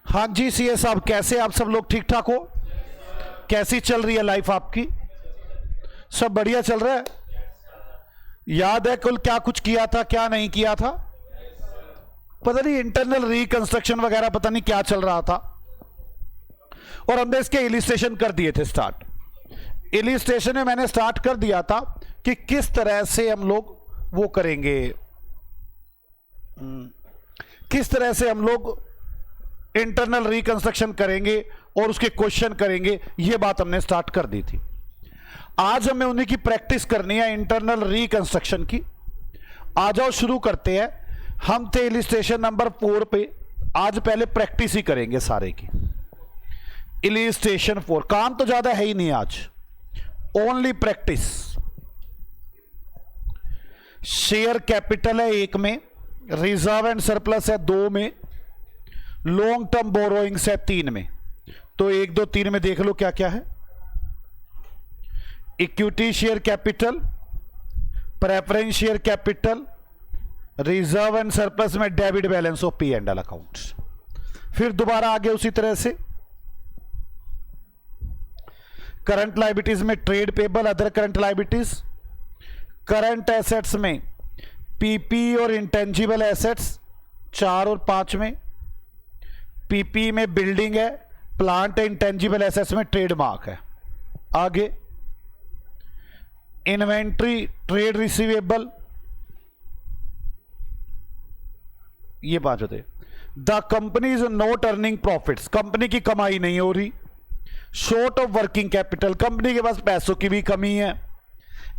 हाँ जी सीए साहब, कैसे आप सब लोग? ठीक ठाक हो? कैसी चल रही है लाइफ आपकी? सब बढ़िया चल रहा है? याद है कल क्या कुछ किया था, क्या नहीं किया था? पता नहीं, इंटरनल रिकंस्ट्रक्शन वगैरह पता नहीं क्या चल रहा था, और हमने इसके इलिस्ट्रेशन कर दिए थे स्टार्ट। इलिस्ट्रेशन में मैंने स्टार्ट कर दिया था कि किस तरह से हम लोग वो करेंगे, किस तरह से हम लोग इंटरनल रिकंस्ट्रक्शन करेंगे और उसके क्वेश्चन करेंगे। ये बात हमने स्टार्ट कर दी थी। आज हमें उन्हीं की प्रैक्टिस करनी है, इंटरनल रिकंस्ट्रक्शन की। आ जाओ शुरू करते हैं। हम थे इलिस्ट्रेशन नंबर 4 पे। आज पहले प्रैक्टिस ही करेंगे सारे की। इलिस्ट्रेशन 4, काम तो ज्यादा है ही नहीं आज, ओनली प्रैक्टिस। शेयर कैपिटल है 1 में, रिजर्व एंड सरप्लस है 2 में, लॉन्ग टर्म बोरोइंग्स है 3 में। तो 1 2 3 में देख लो क्या क्या है। Equity share capital, preference share capital, reserve and surplus में debit balance of P and L account. फिर दोबारा आगे उसी तरह से करंट लायबिलिटीज में trade payable, other current liabilities, current assets में पीपी और इंटेंजिबल एसेट्स 4 और 5 में, पीपी में बिल्डिंग है, प्लांट है, इंटेंजिबल एसेट्स में ट्रेडमार्क है। आगे इन्वेंट्री, ट्रेड रिसीवेबल, ये 5 होते। The company is not earning profits, company की कमाई नहीं हो रही। Short of working capital, company के पास पैसों की भी कमी है।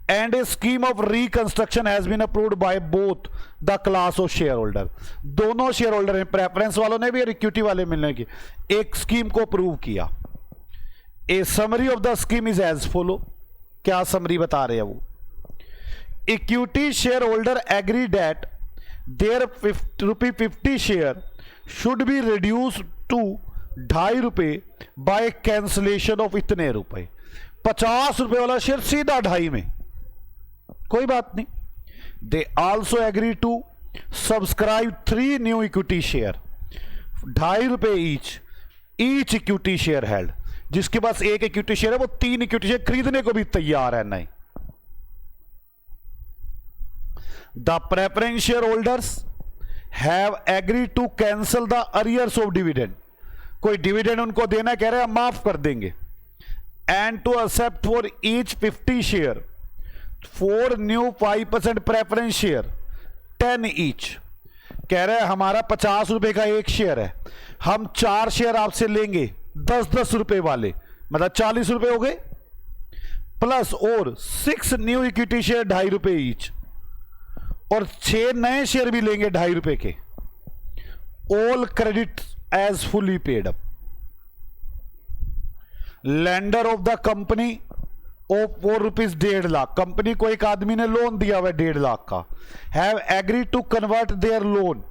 And a scheme of reconstruction has been approved by both the class of shareholder, दोनों शेयर होल्डर ने, प्रेफरेंस वालों ने भी और इक्विटी वाले मिलने की एक स्कीम को अप्रूव किया। A summary of the scheme is as follow. क्या समरी बता रहे हैं वो? Equity share holder agree that their ₹50 share should be reduce to ₹2.5 by cancellation of इतने रुपए। ₹50 वाला शेयर सीधा 2.5 में, कोई बात नहीं। They also agree to subscribe 3 new equity share, ₹2.5 each equity share held. जिसके पास एक इक्विटी शेयर है वो 3 इक्विटी शेयर खरीदने को भी तैयार है। नहीं, the preference share holders have agree to cancel the arrears of dividend, कोई डिविडेंड उनको देना कह रहे हैं, माफ कर देंगे। And to accept for each 50 share 4 new 5% preference share 10 each. कह रहे हैं हमारा ₹50 का एक शेयर है, हम 4 शेयर आपसे लेंगे 10-10 रुपए वाले, मतलब ₹40 हो गए, प्लस और 6 न्यू इक्विटी शेयर ₹2.5 ईच, और 6 नए शेयर भी लेंगे ₹2.5 के। All credit as fully paid up. Lender of the company of ₹1.5 lakh, company को एक आदमी ने लोन दिया हुआ है 1.5 लाख का, have agree to convert their loan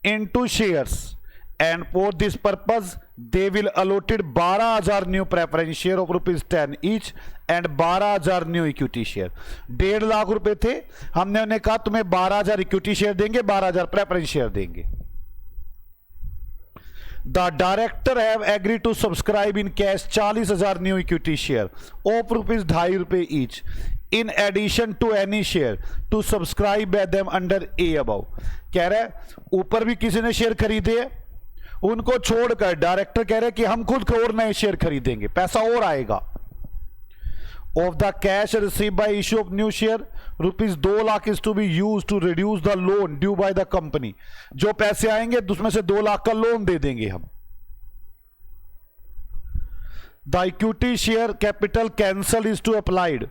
into shares and for this purpose they will allotted 12,000 new preference share of ₹10 each and 12,000 new equity share. 1.5 lakh रुपए थे, हमने उन्हें कहा तुम्हें 12,000 इक्विटी शेयर देंगे, 12,000 प्रेफरेंस शेयर देंगे। The director have agree to subscribe in cash 40,000 new equity share of ₹2.5 each in addition to any share to subscribe by them under A above. कह रहे ऊपर भी किसी ने शेयर खरीदे हैं, उनको छोड़कर डायरेक्टर कह रहे कि हम खुद और नए शेयर खरीदेंगे, पैसा और आएगा। Of the cash receive by issue of new share ₹2 lakh is to be use to reduce the loan due by the company. जो पैसे आएंगे उसमें से 2 लाख का लोन दे देंगे हम। The equity share capital cancel is to applied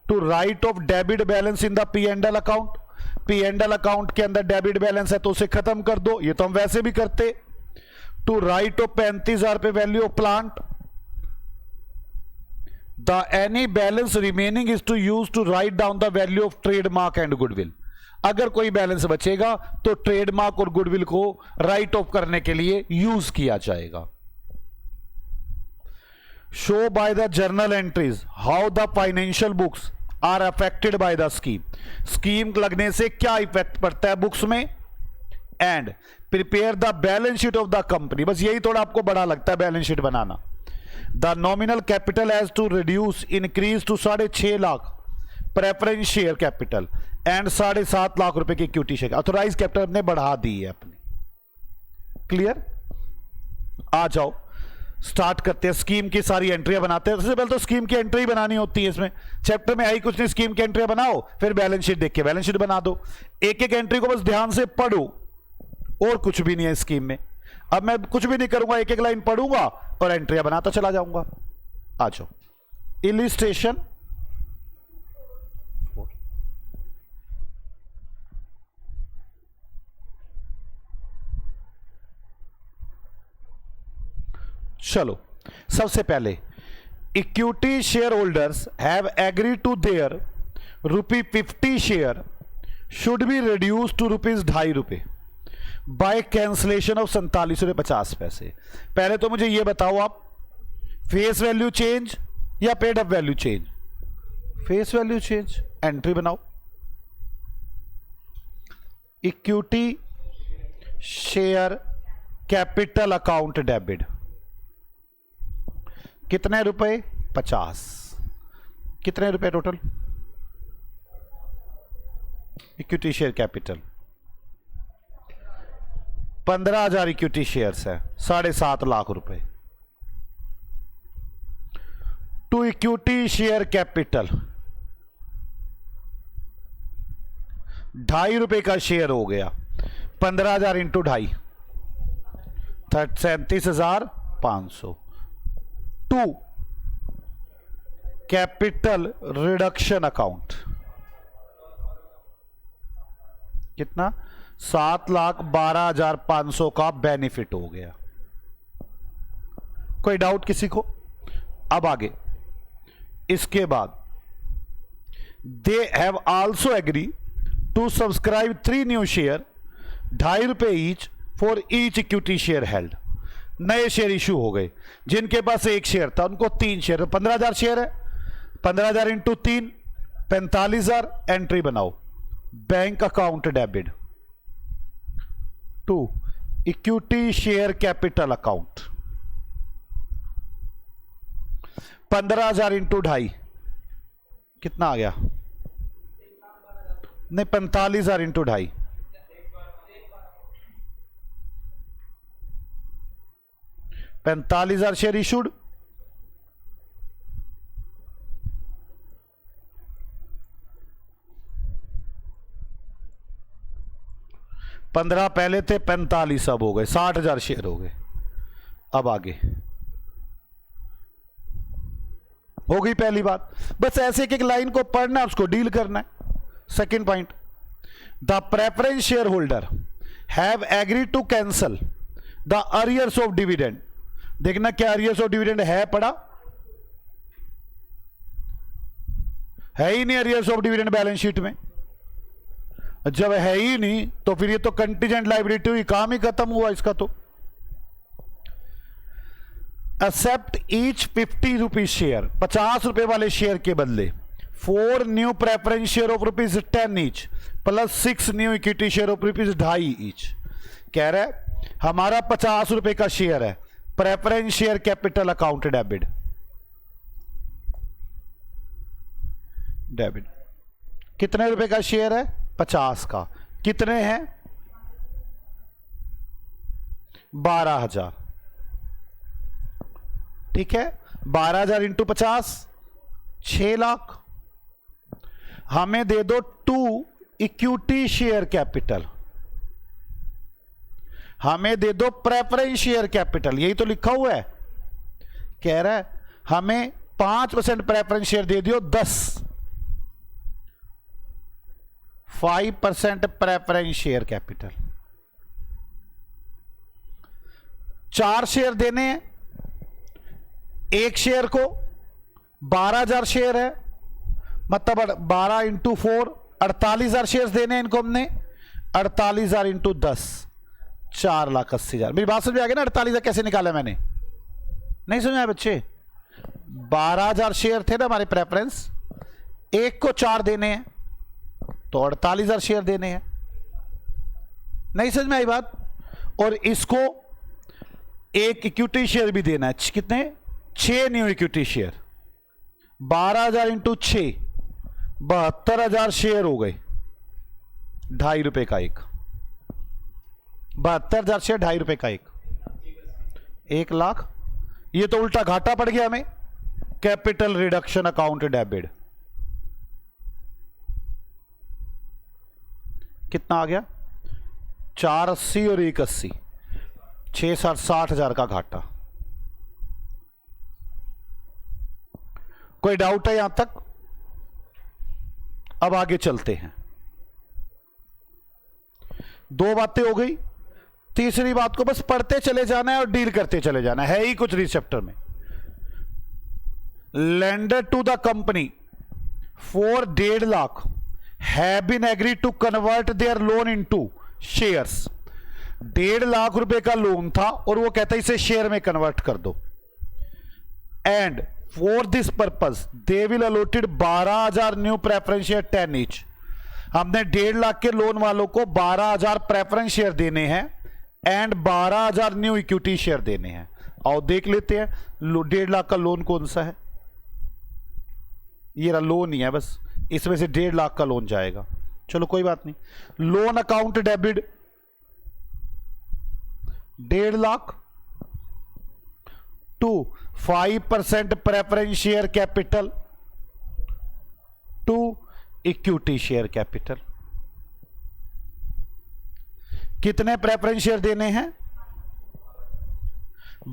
to write off debit balance in the P and L account. P and L account के अंदर डेबिट बैलेंस है तो उसे खत्म कर दो, ये तो हम वैसे भी करते। To write off ₹35,000 value of plant, the any balance remaining is to use to write down the value of trademark and goodwill. अगर कोई बैलेंस बचेगा तो ट्रेडमार्क और गुडविल को राइट ऑफ करने के लिए यूज किया जाएगा। Show by the journal entries how the financial books are affected by the scheme. Scheme लगने से क्या इफेक्ट पड़ता है बुक्स में, and prepare the balance sheet of the company. बस यही थोड़ा आपको बड़ा लगता है बैलेंस शीट बनाना। The nominal capital has to reduce increase to 6.5 lakh preference share capital and 7.5 lakh रुपए की इक्विटी शेयर। ऑथोराइज कैपिटल ने बढ़ा दी है अपनी। क्लियर? आ जाओ स्टार्ट करते हैं। स्कीम की सारी एंट्रियां बनाते हैं। सबसे पहले तो स्कीम की एंट्री बनानी होती है। इसमें चैप्टर में आई कुछ नहीं, स्कीम की एंट्री बनाओ, फिर बैलेंस शीट देख के बैलेंस शीट बना दो। एक एक एंट्री को बस ध्यान से पढ़ो और कुछ भी नहीं है स्कीम में। अब मैं कुछ भी नहीं करूंगा, एक एक लाइन पढ़ूंगा और एंट्रियां बनाता चला जाऊंगा। आ जाओ इलिस्ट्रेशन। चलो सबसे पहले equity share holders have agree to their ₹50 share should be reduce to ₹2.50 by cancellation of 47.50। पहले तो मुझे यह बताओ आप, फेस वैल्यू चेंज या paid up value change? Face value change. Entry बनाओ, equity share capital account debit. कितने रुपए? 50। कितने रुपए total? Equity share capital 15,000 equity shares है, 7.5 लाख रुपए। टू इक्विटी शेयर कैपिटल 2.5 रुपए का शेयर हो गया। 15,000 into 2.5 37,500। To capital reduction account कितना? 7,12,500 का बेनिफिट हो गया। कोई डाउट किसी को? अब आगे इसके बाद they have also agree to subscribe 3 new share 2.5 रुपए each for each equity share held. नए शेयर इशू हो गए। जिनके पास एक शेयर था उनको 3 शेयर, 15,000 शेयर है, 15,000 इंटू 3 45,000। एंट्री बनाओ, bank account debit to equity share capital account 15,000 into 2.5 कितना आ गया? नहीं, 45,000 इंटू 2.5 45,000 शेयर इशूड। पंद्रह पहले थे, 45 अब हो गए, 60,000 शेयर हो गए। अब आगे हो गई पहली बात। बस ऐसे एक एक लाइन को पढ़ना है, उसको डील करना है। Second point, the preference shareholder have agree to cancel the arrears of dividend. देखना क्या अरियर्स ऑफ डिविडेंड है पड़ा? है ही नहीं arrears of dividend balance sheet में। जब है ही नहीं तो फिर ये तो कंटीजेंट लायबिलिटी हुई, काम ही खत्म हुआ इसका। तो एक्सेप्ट ईच 50 रुपीज शेयर, 50 रुपए वाले शेयर के बदले 4 new preference share of ₹10 each plus 6 new equity share of ₹2.50 each. कह रहा है हमारा 50 रुपए का शेयर है, preference share capital account debit debit. कितने रुपए का शेयर है? 50 का। कितने हैं? 12,000। ठीक है, 12,000 इंटू 50 6 लाख। हमें दे दो 2 इक्विटी शेयर कैपिटल, हमें दे दो प्रेफरेंस शेयर कैपिटल। यही तो लिखा हुआ है। कह रहा है हमें 5% प्रेफरेंस शेयर दे दियो 10, 5% प्रेफरेंस शेयर कैपिटल। 4 शेयर देने हैं, एक शेयर को 12,000 शेयर है, मतलब 12 इंटू 4 48,000 शेयर देने हैं इनको हमने। 48,000 इंटू 10 4,80,000। मेरी बात समझ में आ गई ना? 48,000 कैसे निकाला मैंने? नहीं समझ आया बच्चे? 12,000 शेयर थे ना हमारे प्रेफरेंस, एक को 4 देने हैं तो 48,000 शेयर देने हैं। नहीं समझ में आई बात। और इसको एक इक्विटी शेयर भी देना है, कितने 6 new equity share, 12,000 into 6 72,000 share हो गए, ₹2.5 का एक, 72,000 शेयर ₹2.5 का एक, 1 लाख। ये तो उल्टा घाटा पड़ गया हमें। कैपिटल रिडक्शन अकाउंट डेबिट कितना आ गया 480 और 180, 60,000 का घाटा। कोई डाउट है यहां तक? अब आगे चलते हैं। 2 बातें हो गई, तीसरी बात को बस पढ़ते चले जाना है और डील करते चले जाना है ही कुछ रिसेप्टर में। Lender to the company for 1.5 lakh have been agree to convert their loan into shares. 1.5 lakh रुपए का लोन था और वो कहता है इसे शेयर में कन्वर्ट कर दो। And for this purpose they will allotted 12,000 new preference share 10 each. हमने 1.5 लाख के लोन वालों को 12,000 प्रेफरेंस शेयर देने हैं एंड 12,000 न्यू इक्विटी शेयर देने हैं। आओ देख लेते हैं 1.5 लाख का लोन कौन सा है। ये लोन ही है बस, इसमें से 1.5 लाख का लोन जाएगा। चलो कोई बात नहीं। Loan account debit 1.5 lakh to 5% preference share capital to equity share capital. कितने प्रेफरेंस शेयर देने हैं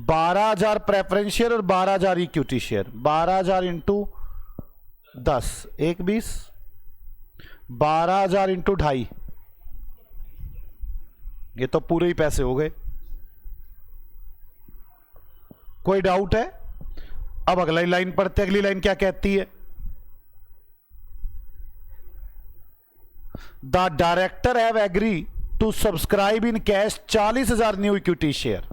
12,000 प्रेफरेंस शेयर और 12,000 इक्विटी शेयर। 12,000 इंटू 10 1 20, 12,000 इंटू 2.5, ये तो पूरे ही पैसे हो गए। कोई डाउट है? अब अगली लाइन पढ़ते। अगली लाइन क्या कहती है? The director have agree to subscribe in cash 40,000 new equity share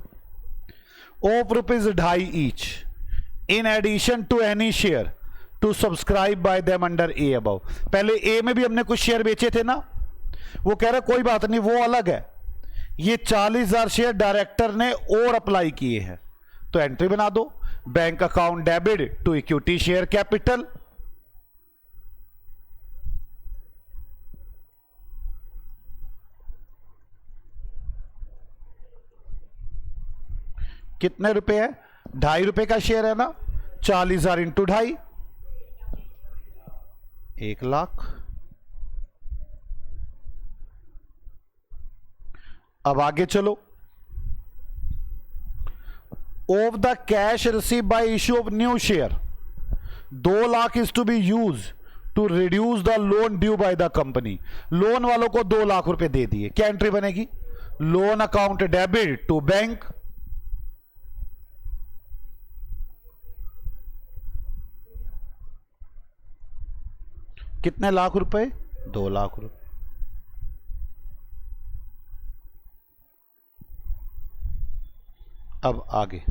of ₹2.5 each in addition to any share to subscribe by them under A above. पहले ए में भी हमने कुछ शेयर बेचे थे ना, वो कह रहा कोई बात नहीं, वो अलग है। ये 40,000 शेयर डायरेक्टर ने और अप्लाई किए हैं, तो एंट्री बना दो। Bank account debit to equity share capital. कितने रुपए है? ₹2.5 का शेयर है ना, 40,000 इंटू 2.5, 1 लाख। अब आगे चलो। Of the cash receive by issue of new share 2 lakh is to be use to reduce the loan due by the company. Loan वालों को 2 लाख रुपए दे दिए, क्या एंट्री बनेगी? Loan account debit to bank. कितने लाख रुपए? 2 लाख रुपए। अब आगे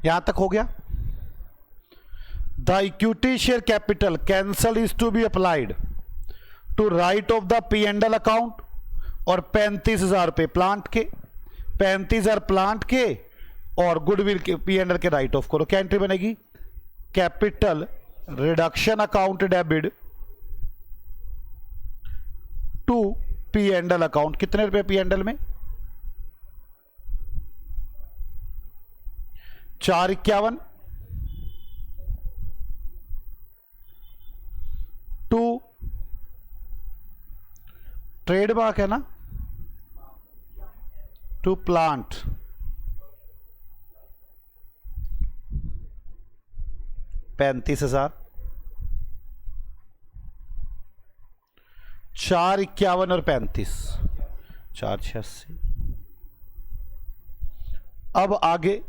यहां तक हो गया। The equity share capital cancel is to be applied to write off the P&L account और 35,000 रुपए प्लांट के, 35,000 प्लांट के और गुडविल के P&L के राइट ऑफ करो। क्या एंट्री बनेगी? Capital reduction account debit to P&L account. कितने रुपए P&L में? 451 टू ट्रेडमार्क है ना, टू प्लांट 35,000, 451 और 35, 486। अब आगे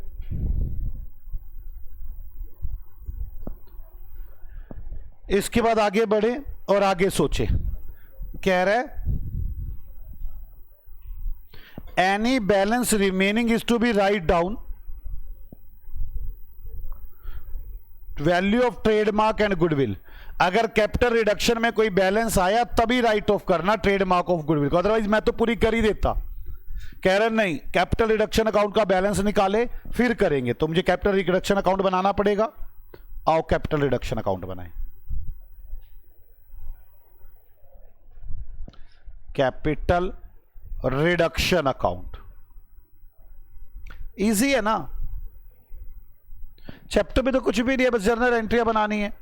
इसके बाद आगे बढ़े और आगे सोचे। कह रहा है any balance remaining is to be write down value of trademark and goodwill. अगर कैपिटल रिडक्शन में कोई बैलेंस आया तभी राइट ऑफ करना ट्रेडमार्क ऑफ गुडविल को, अदरवाइज मैं तो पूरी कर ही देता। कह रहे नहीं, कैपिटल रिडक्शन अकाउंट का बैलेंस निकाले फिर करेंगे, तो मुझे कैपिटल रिडक्शन अकाउंट बनाना पड़ेगा। आओ कैपिटल रिडक्शन अकाउंट बनाएं। कैपिटल रिडक्शन अकाउंट इजी है ना, चैप्टर में तो कुछ भी नहीं है, बस जर्नल एंट्रियां बनानी है।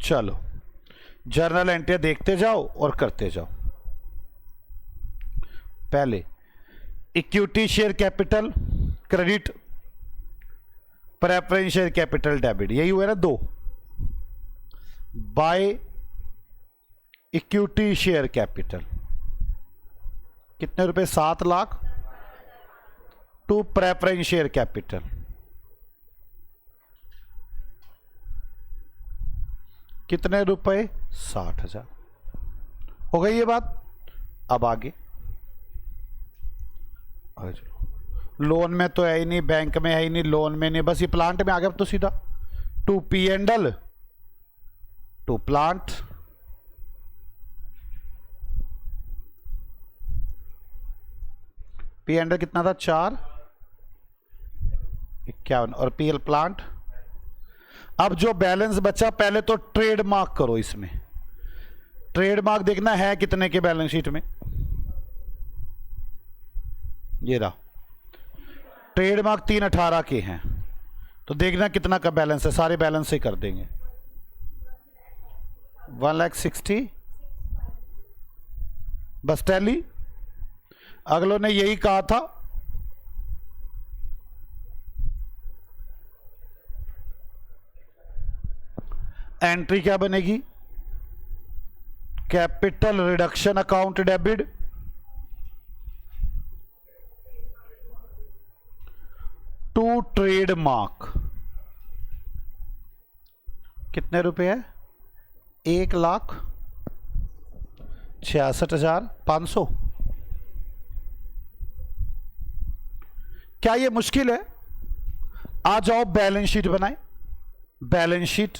चलो जर्नल एंट्रियां देखते जाओ और करते जाओ। पहले equity share capital credit, preference share capital debit, यही हुआ ना दो। बाय इक्विटी शेयर कैपिटल कितने रुपए, 7 lakh. To preference share capital कितने रुपए, 60,000। हो गई ये बात। अब आगे लोन में तो है ही नहीं, बैंक में है ही नहीं, लोन में नहीं, बस ये प्लांट में आ गया। अब तो सीधा to P and L, to plant, P and L कितना था, 451, और पी एल प्लांट। अब जो बैलेंस बचा, पहले तो ट्रेडमार्क करो। इसमें ट्रेडमार्क देखना है कितने के बैलेंस शीट में, ये रहा ट्रेडमार्क 318 के हैं, तो देखना कितना का बैलेंस है, सारे बैलेंस से कर देंगे। 1,60,000 बस टैली। अगलों ने यही कहा था, एंट्री क्या बनेगी, capital reduction account debit to trademark, कितने रुपए है, 1,66,500। क्या ये मुश्किल है? आ जाओ बैलेंस शीट बनाए। बैलेंस शीट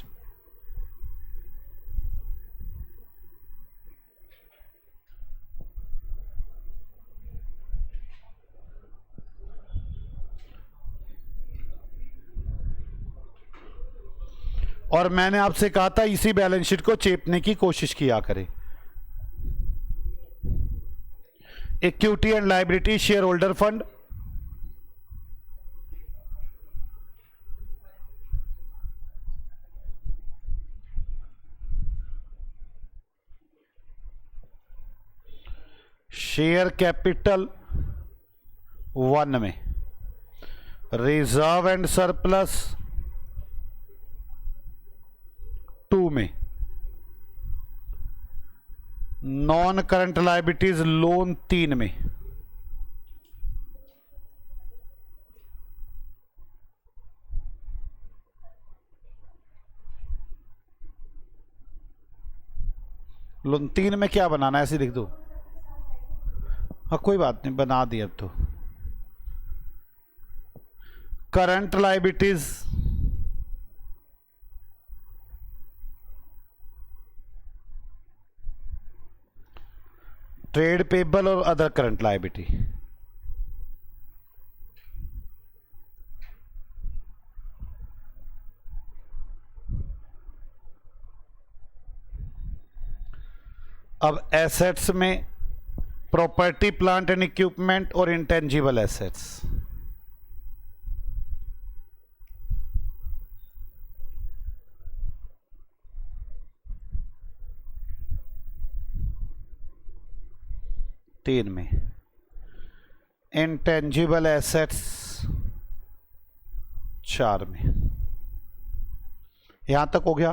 और मैंने आपसे कहा था इसी बैलेंस शीट को चेपने की कोशिश किया करें। Equity and liability share holder fund, share capital 1 में, रिजर्व एंड सरप्लस 2 में, नॉन करंट लायबिलिटीज लोन 3 में, लोन 3 में क्या बनाना है, ऐसे लिख दो। हाँ कोई बात नहीं, बना दी अब तो। करंट लायबिलिटीज ट्रेड पेबल और अदर करंट लायबिलिटी, अब एसेट्स में प्रॉपर्टी प्लांट एंड इक्विपमेंट और इंटेंजिबल एसेट्स, तीन में, इंटेंजिबल एसेट्स 4 में। यहां तक हो गया।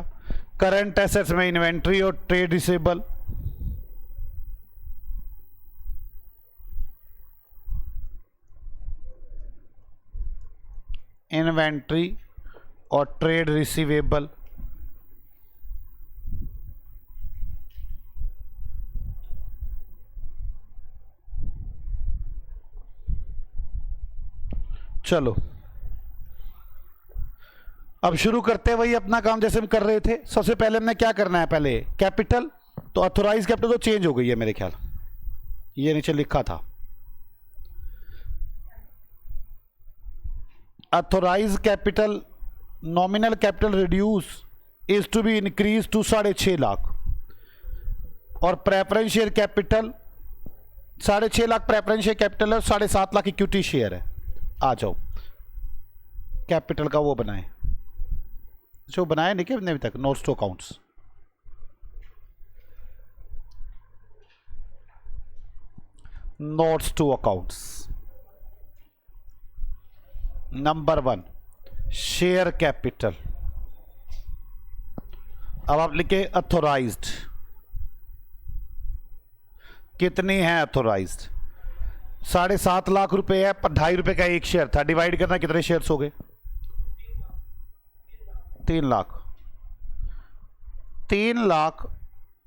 करंट एसेट्स में इन्वेंट्री और ट्रेड रिसीवेबल, इन्वेंट्री और ट्रेड रिसीवेबल, चलो अब शुरू करते हैं वही अपना काम जैसे हम कर रहे थे। सबसे पहले हमने क्या करना है, पहले कैपिटल, तो ऑथोराइज कैपिटल तो चेंज हो गई है मेरे ख्याल, ये नीचे लिखा था authorize capital, nominal capital reduce is to be increase to 6.5 lakh, और preference share capital 6.5 lakh preference share capital है, 7.5 लाख इक्विटी शेयर है। आ जाओ कैपिटल का वो बनाए, जो बनाया नहीं क्या अभी तक, notes to accounts. Notes to accounts number 1 share capital. अब आप लिखे अथोराइज्ड, कितनी है अथोराइज्ड, 7.5 लाख रुपए है, पर 2.5 रुपए का एक शेयर था, डिवाइड करना कितने शेयर्स हो गए, 3 lakh. 3 lakh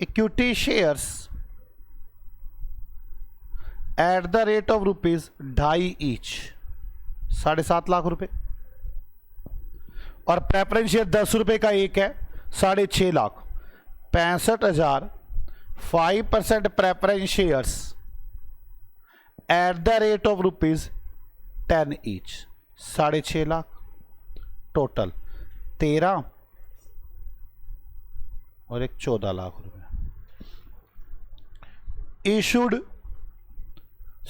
equity shares at the rate of ₹2.5 each, 7.5 lakh रुपए, और प्रेफरेंस शेयर 10 रुपए का एक है, 6.5 lakh, 65,000, 5% preference shares at the rate of ₹10 each, 6.5 lakh, total 13 और एक 14 लाख रुपए। Issued,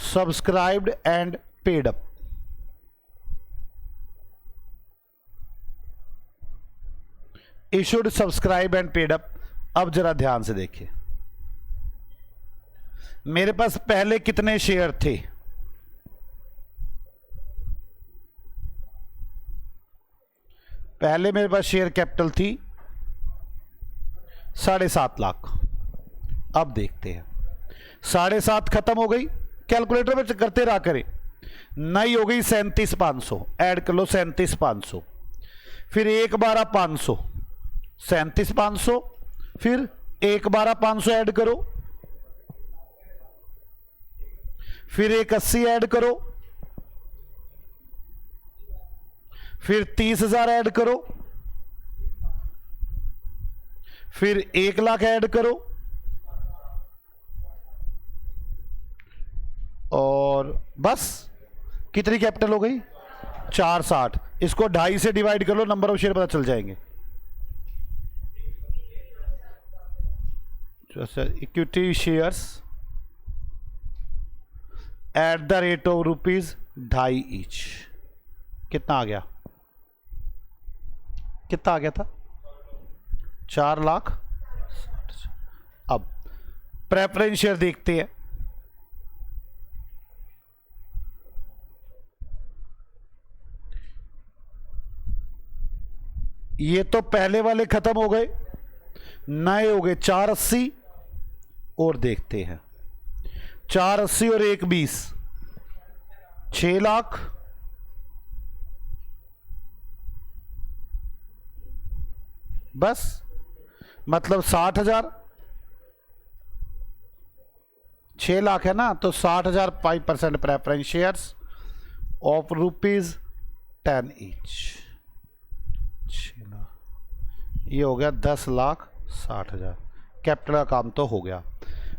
subscribed and paid up, issued, subscribe and paid up. अब जरा ध्यान से देखिए, मेरे पास पहले कितने शेयर थे, पहले मेरे पास शेयर कैपिटल थी 7.5 लाख। अब देखते हैं, 7.5 खत्म हो गई, कैलकुलेटर में करते रहा करें, नई हो गई 37,500, ऐड कर लो 37,500, फिर 1,12,500, 37,500, फिर 1,12,500 ऐड करो, फिर 1,80 ऐड करो, फिर 30,000 ऐड करो, फिर 1 लाख ऐड करो, और बस कितनी कैपिटल हो गई, 460। इसको 2.5 से डिवाइड कर लो, नंबर ऑफ शेयर पता चल जाएंगे। Equity shares at the rate of ₹2.5 each, कितना आ गया, कितना आ गया था, 4 लाख। अब प्रेफरेंस शेयर देखते हैं, ये तो पहले वाले खत्म हो गए, नए हो गए 480, और देखते हैं 480 और 1,20, 6 लाख, बस मतलब 60,000, 6 लाख है ना, तो 60,000, 5% preference shares of ₹10 each, 6 lakh, ये हो गया 10,60,000। कैपिटल का काम तो हो गया।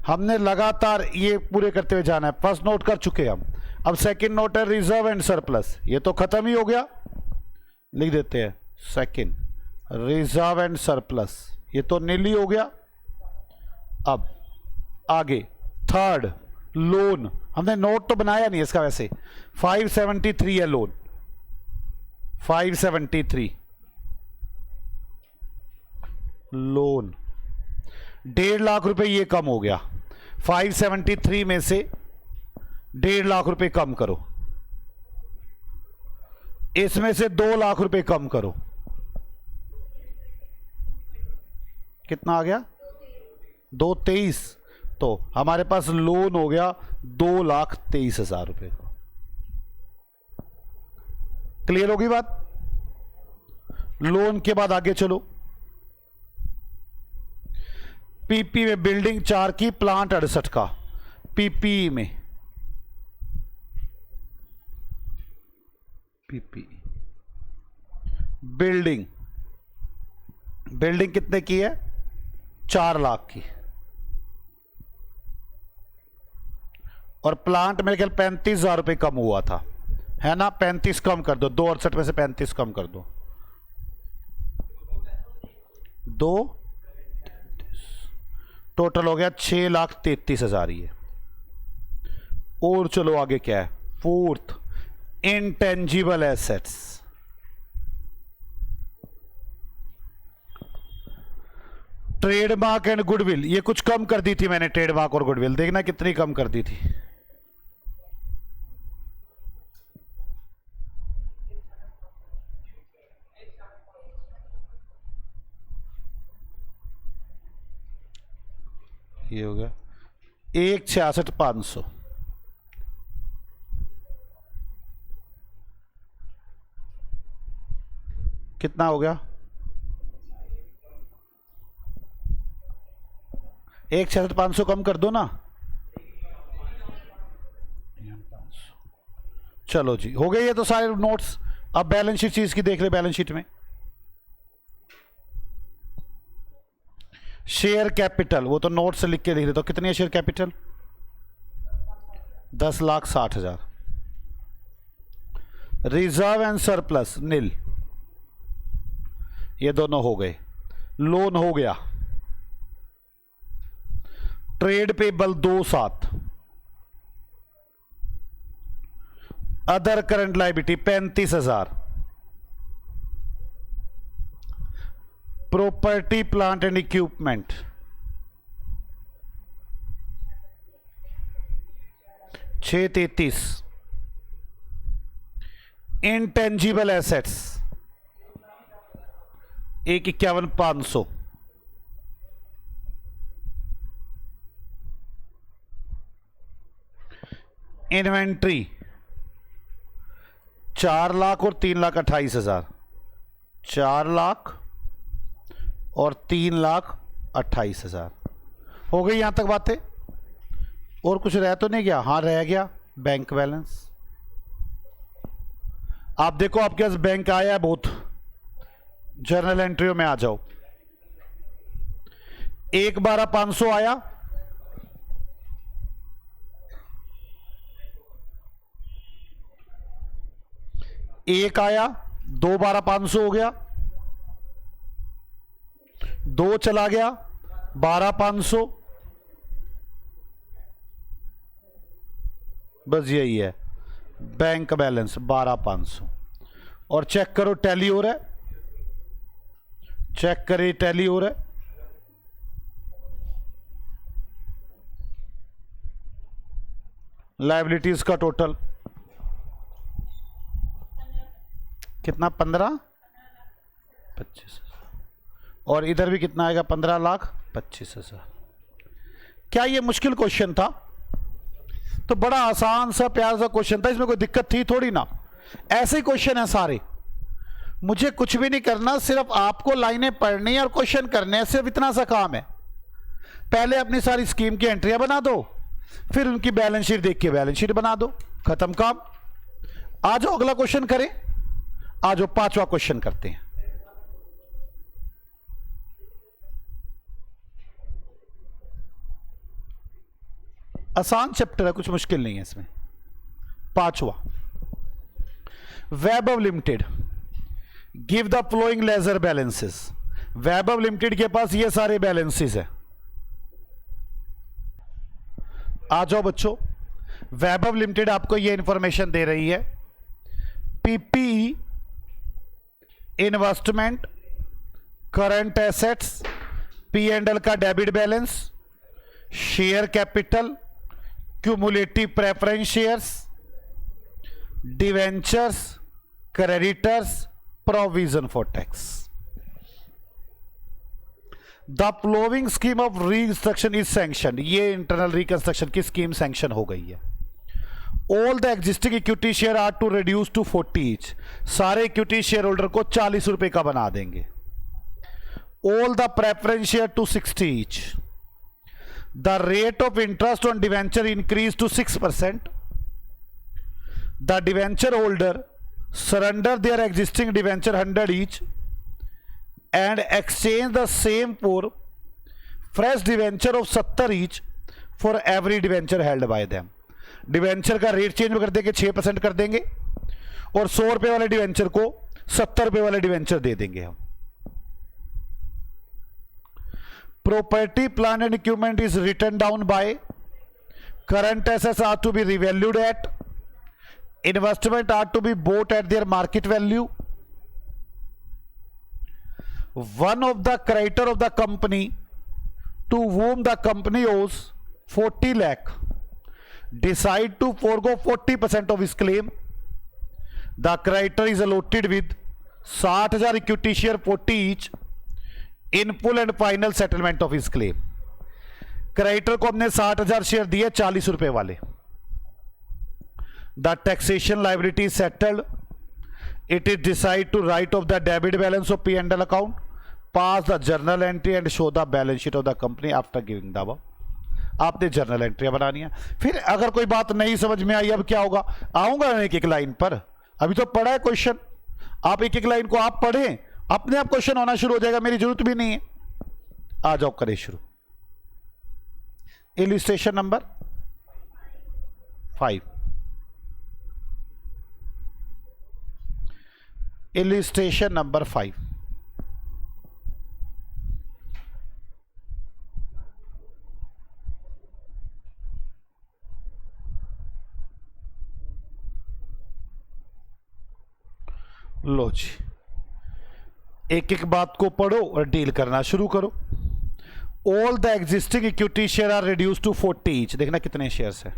हमने लगातार ये पूरे करते हुए जाना है। फर्स्ट नोट कर चुके हम, अब सेकंड नोट है रिजर्व एंड सरप्लस, ये तो खत्म ही हो गया, लिख देते हैं सेकंड रिजर्व एंड सरप्लस, ये तो नीली हो गया। अब आगे थर्ड लोन, हमने नोट तो बनाया नहीं इसका, वैसे 573 है लोन, 573 लोन, 1.5 लाख रुपए ये कम हो गया, 573 में से 1.5 लाख रुपए कम करो, इसमें से 2 लाख रुपए कम करो, कितना आ गया, 223। तो हमारे पास लोन हो गया 2,23,000 रुपए का। क्लियर होगी बात। लोन के बाद आगे चलो, पीपी में बिल्डिंग 4 की, प्लांट 68 का, पीपी में पीपी बिल्डिंग बिल्डिंग कितने की है? 4 लाख की। और प्लांट मेरे ख्याल 35,000 रुपये कम हुआ था, है ना? 35 कम कर दो, 268 में से 35 कम कर दो, 2 टोटल हो गया 6,33,000 ही है। और चलो आगे क्या है? Fourth, intangible assets. Trademark and goodwill, ये कुछ कम कर दी थी मैंने, ट्रेडमार्क और गुडविल, देखना कितनी कम कर दी थी। ये हो गया 1,66,500। कितना हो गया? 1,66,500 कम कर दो ना। चलो जी, हो गए ये तो सारे नोट्स। अब बैलेंस शीट चीज की देख ले। बैलेंस शीट में शेयर कैपिटल, वो तो नोट से लिख के लिख देता हूं। कितनी है share capital? 10,60,000। Reserve and surplus nil, ये दोनों हो गए। लोन हो गया। Trade payable 2,7। Other current liability 35,000। Property plant and equipment 6,33। Intangible assets 1,51,500। Inventory 4 lakh और 3,28,000। 4 लाख और 3,28,000 हो गई यहां तक बातें। और कुछ रह तो नहीं गया? हाँ रह गया बैंक बैलेंस। आप देखो आपके पास बैंक आया है बहुत। जर्नल एंट्रियों में आ जाओ। 1,12,500 आया, 1 आया, 2,12,500 हो गया, 2 चला गया, 12,500। बस यही है बैंक बैलेंस 12,500। और चेक करो टैली हो रहा है, चेक करें टैली हो रहा है। लायबिलिटीज का टोटल कितना? 15,25,000। और इधर भी कितना आएगा? 15,25,000। क्या ये मुश्किल क्वेश्चन था? तो बड़ा आसान सा प्यारा सा क्वेश्चन था, इसमें कोई दिक्कत थी थोड़ी ना। ऐसे ही क्वेश्चन है सारे। मुझे कुछ भी नहीं करना, सिर्फ आपको लाइनें पढ़नी है और क्वेश्चन करने हैं, सिर्फ इतना सा काम है। पहले अपनी सारी स्कीम की एंट्रियां बना दो, फिर उनकी बैलेंस शीट देख के बैलेंस शीट बना दो, खत्म काम। आ जाओ अगला क्वेश्चन करें। आ जाओ 5वां क्वेश्चन करते हैं। आसान चैप्टर है, कुछ मुश्किल नहीं है इसमें। 5वां, Vaibhav limited give the following ledger balances. Vaibhav limited के पास ये सारे बैलेंसेस है। आ जाओ बच्चों, वैभव लिमिटेड आपको ये इंफॉर्मेशन दे रही है। PP, investment, current assets, P&L का debit balance, share capital, cumulative preference shares, debentures, creditors, provision for tax. The following scheme of reconstruction is sanction. ये इंटरनल रिकंस्ट्रक्शन की स्कीम सैंक्शन हो गई है। All the existing equity share are to reduce to 40 each. सारे equity share holder को 40 रुपए का बना देंगे। All the preference share to 60 each. The rate of interest on debenture increase to 6%. The debenture holder surrender their existing debenture 100 each and exchange the same for fresh debenture of 70 each for every debenture held by them. Debenture का rate change कर देंगे, 6% कर देंगे और 100 रुपए वाले debenture को 70 रुपए वाले डिवेंचर दे देंगे हम. Property, plant and equipment is written down by. Current assets are to be revalued at. Investment are to be bought at their market value. One of the creditor of the company to whom the company owes 40 lakh decide to forego 40% of his claim. The creditor is allotted with 60,000 equity share 40 each in full and final settlement of his claim. Creditor को हमने 60,000 share दिए 40 रुपए वाले. The taxation liability is settled. It is decided to write off the debit balance of P&L account, pass the journal entry and show the balance sheet of the company after giving the above. आपने journal entry बनानी है. फिर अगर कोई बात नहीं समझ में आई, अब क्या होगा, आऊंगा एक एक लाइन पर. अभी तो पढ़ा है क्वेश्चन, आप एक एक लाइन को आप पढ़ें, अपने आप क्वेश्चन होना शुरू हो जाएगा, मेरी जरूरत भी नहीं है. आ जाओ करें शुरू. Illustration number 5. Illustration number 5. लो जी, एक एक बात को पढ़ो और डील करना शुरू करो. All the existing equity share are reduce to 40 each. देखना कितने शेयर्स है.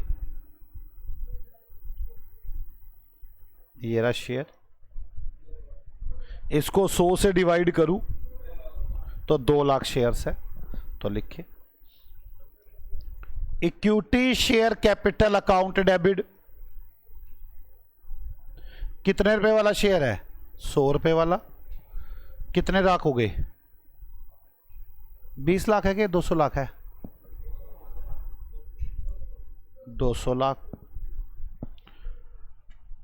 ये रहा शेयर, इसको 100 से डिवाइड करूं तो 2 लाख शेयर्स है. तो लिखिए equity share capital account debit. कितने रुपए वाला शेयर है? 100 रुपए वाला. कितने लाख हो गए? 20 लाख है कि 200 लाख है? 200 lakh.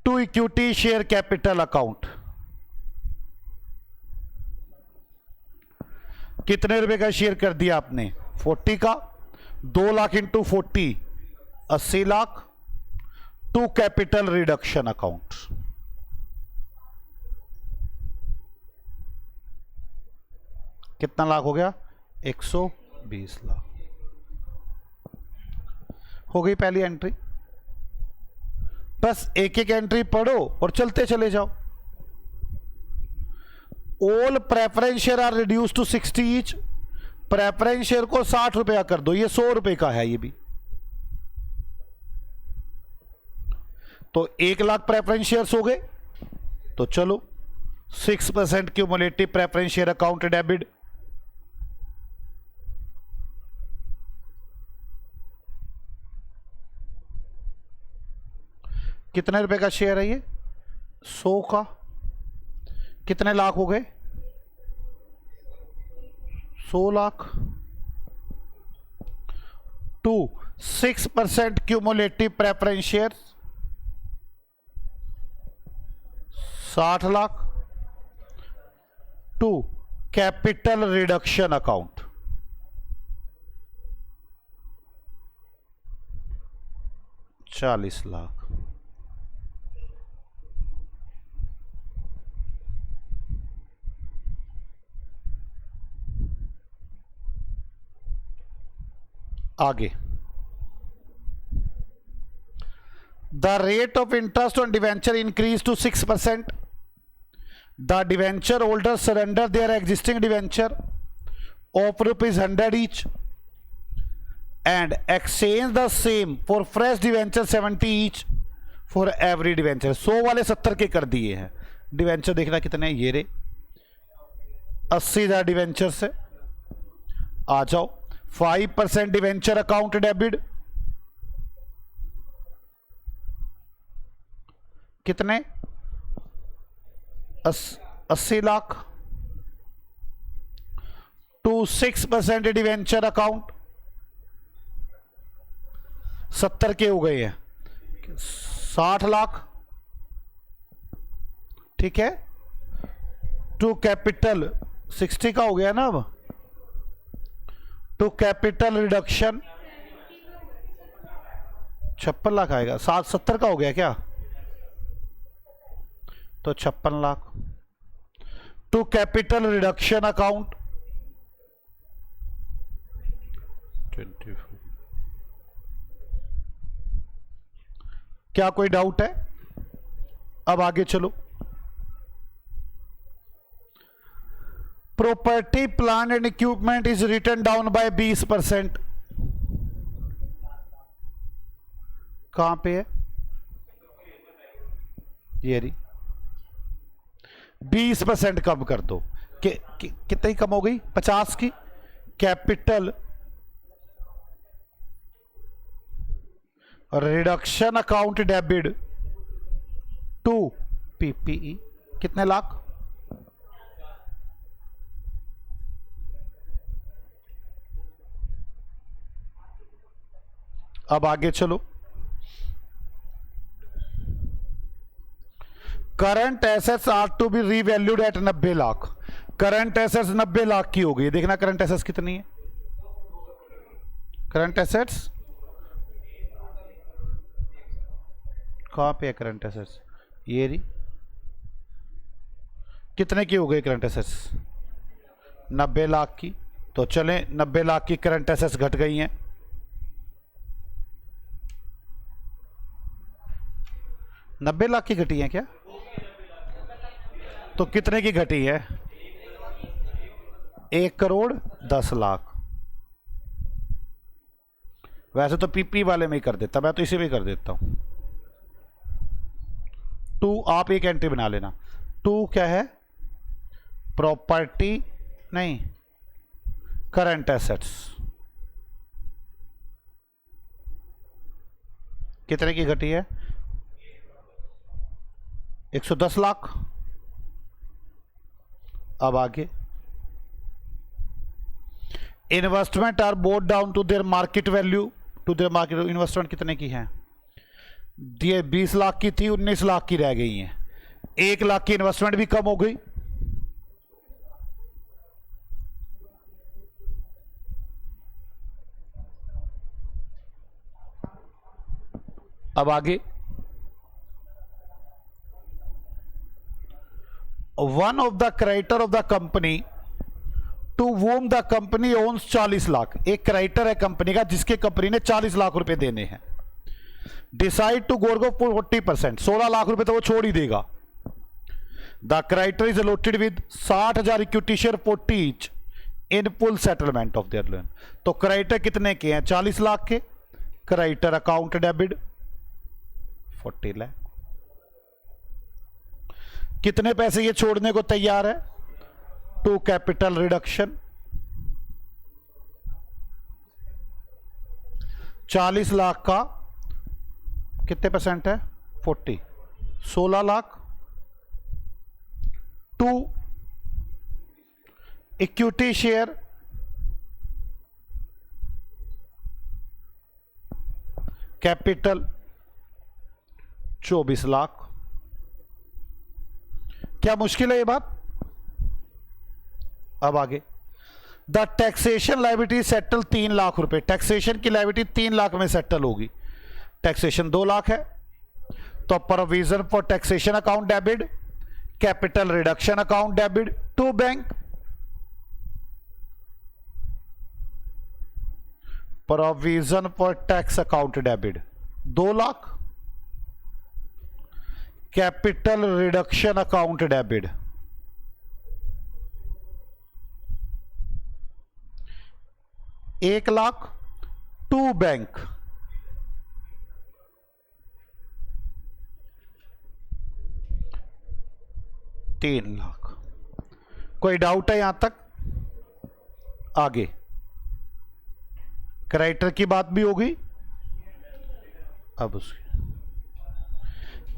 To equity share capital account. कितने रुपए का शेयर कर दिया आपने? 40 का. 2 lakh into 40 80 lakh. To capital reduction account. कितना लाख हो गया? 120 लाख हो गई पहली एंट्री. बस एक एक एंट्री पढ़ो और चलते चले जाओ. All preference share are reduce to 60 each. Preference share को 60 रुपया कर दो. ये 100 रुपए का है ये भी. तो 1 लाख प्रेफरेंस शेयर्स हो गए. तो चलो 6% cumulative preference share account debit. कितने रुपए का शेयर है ये? 100 का. कितने लाख हो गए? 100 lakh. To 6% cumulative preference share 60 lakh. To capital reduction account 40 lakh. आगे the rate of interest on debenture increase to 6%. The debenture holder surrender their existing debenture of ₹100 each and exchange the same for fresh debenture 70 each for every debenture. 100 वाले 70 के कर दिए हैं. Debenture देखना कितने ये रे 80,000 डिवेंचर से. आ जाओ 5% डिवेंचर अकाउंट डेबिट. कितने? 80 लाख. टू 6% डिवेंचर अकाउंट 70 के हो गए हैं 60 लाख. ठीक है. टू कैपिटल 60 का हो गया ना अब। टू कैपिटल रिडक्शन 56 लाख आएगा। 70 का हो गया क्या? तो 56 lakh. To capital reduction account 24। क्या कोई डाउट है? अब आगे चलो। Property plant and equipment is written down by 20%। कहां पे है ये रही? 20% कम कर दो। कितनी कम हो गई? 50 की। Capital reduction account debit to PPE कितने लाख? अब आगे चलो। Current assets are to be revalued at 90 lakh. Current assets 90 lakh की हो गई। देखना करंट एसेट्स कितनी है। करंट एसेट्स कहां पे है? करंट एसेट्स ये रही। कितने की हो गई करंट एसेट्स? 90 लाख की। तो चलें 90 लाख की करंट एसेट्स घट गई हैं। नब्बे लाख की घटी है क्या? तो कितने की घटी है? 1,10,00,000। वैसे तो पीपी वाले में ही कर देता, मैं तो इसी में कर देता हूं। 2 आप एक एंट्री बना लेना। 2 क्या है? प्रॉपर्टी नहीं, करंट एसेट्स। कितने की घटी है? 110 लाख। अब आगे investment are bought down to their market value. To their market investment कितने की है? ये 20 लाख की थी, 19 लाख की रह गई है। 1 लाख की इन्वेस्टमेंट भी कम हो गई। अब आगे one of the creditor of the company to whom the company owns 40 lakh. एक क्रेडिटर है कंपनी का जिसके कंपनी ने 40 लाख रुपए देने हैं। डिसाइड टू गोर गो 40%, 16 लाख रुपए तो वो छोड़ ही देगा। The creditor is allotted with 60,000 equity share 40 each in full settlement of there loan. तो क्रेडिटर कितने के हैं? 40 लाख के। Creditor account debit 40 lakh. कितने पैसे ये छोड़ने को तैयार है? टू कैपिटल रिडक्शन 40 लाख का कितने परसेंट है? 40, 16 lakh. To equity share capital 24 lakh. क्या मुश्किल है ये बात? अब आगे the taxation liability settle 3 lakh रुपए। टैक्सेशन की लायबिलिटी 3 लाख में सेटल होगी। टैक्सेशन 2 लाख है। तो provision for taxation account debit, capital reduction account debit to bank. Provision for tax account debit 2 lakh. Capital reduction account debit 1 lakh. To bank 3 lakh. कोई डाउट है यहां तक? आगे क्रेडिटर की बात भी होगी। अब उसकी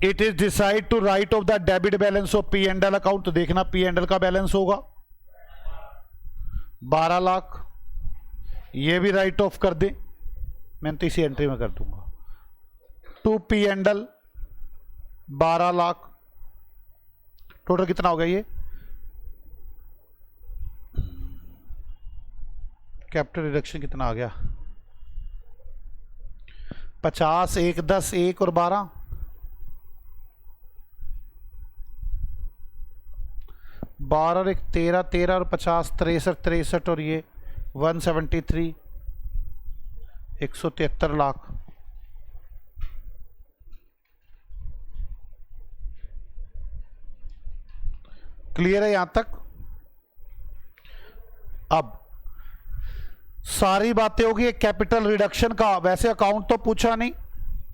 it is decide to write off the debit balance of P and L account. तो देखना पी एंड एल का बैलेंस होगा 12 लाख। ये भी राइट ऑफ कर दे, मैं तो इसी एंट्री में कर दूंगा। To P and L 12 lakh. Total कितना हो गया ये? कैपिटल रिडक्शन कितना आ गया? 50, 1, 10, 1 और 12, 12 और 1 13, 13 और 50 63, 63 और ये 173, 173 लाख। क्लियर है यहां तक? अब सारी बातें होगी कैपिटल रिडक्शन का। वैसे अकाउंट तो पूछा नहीं,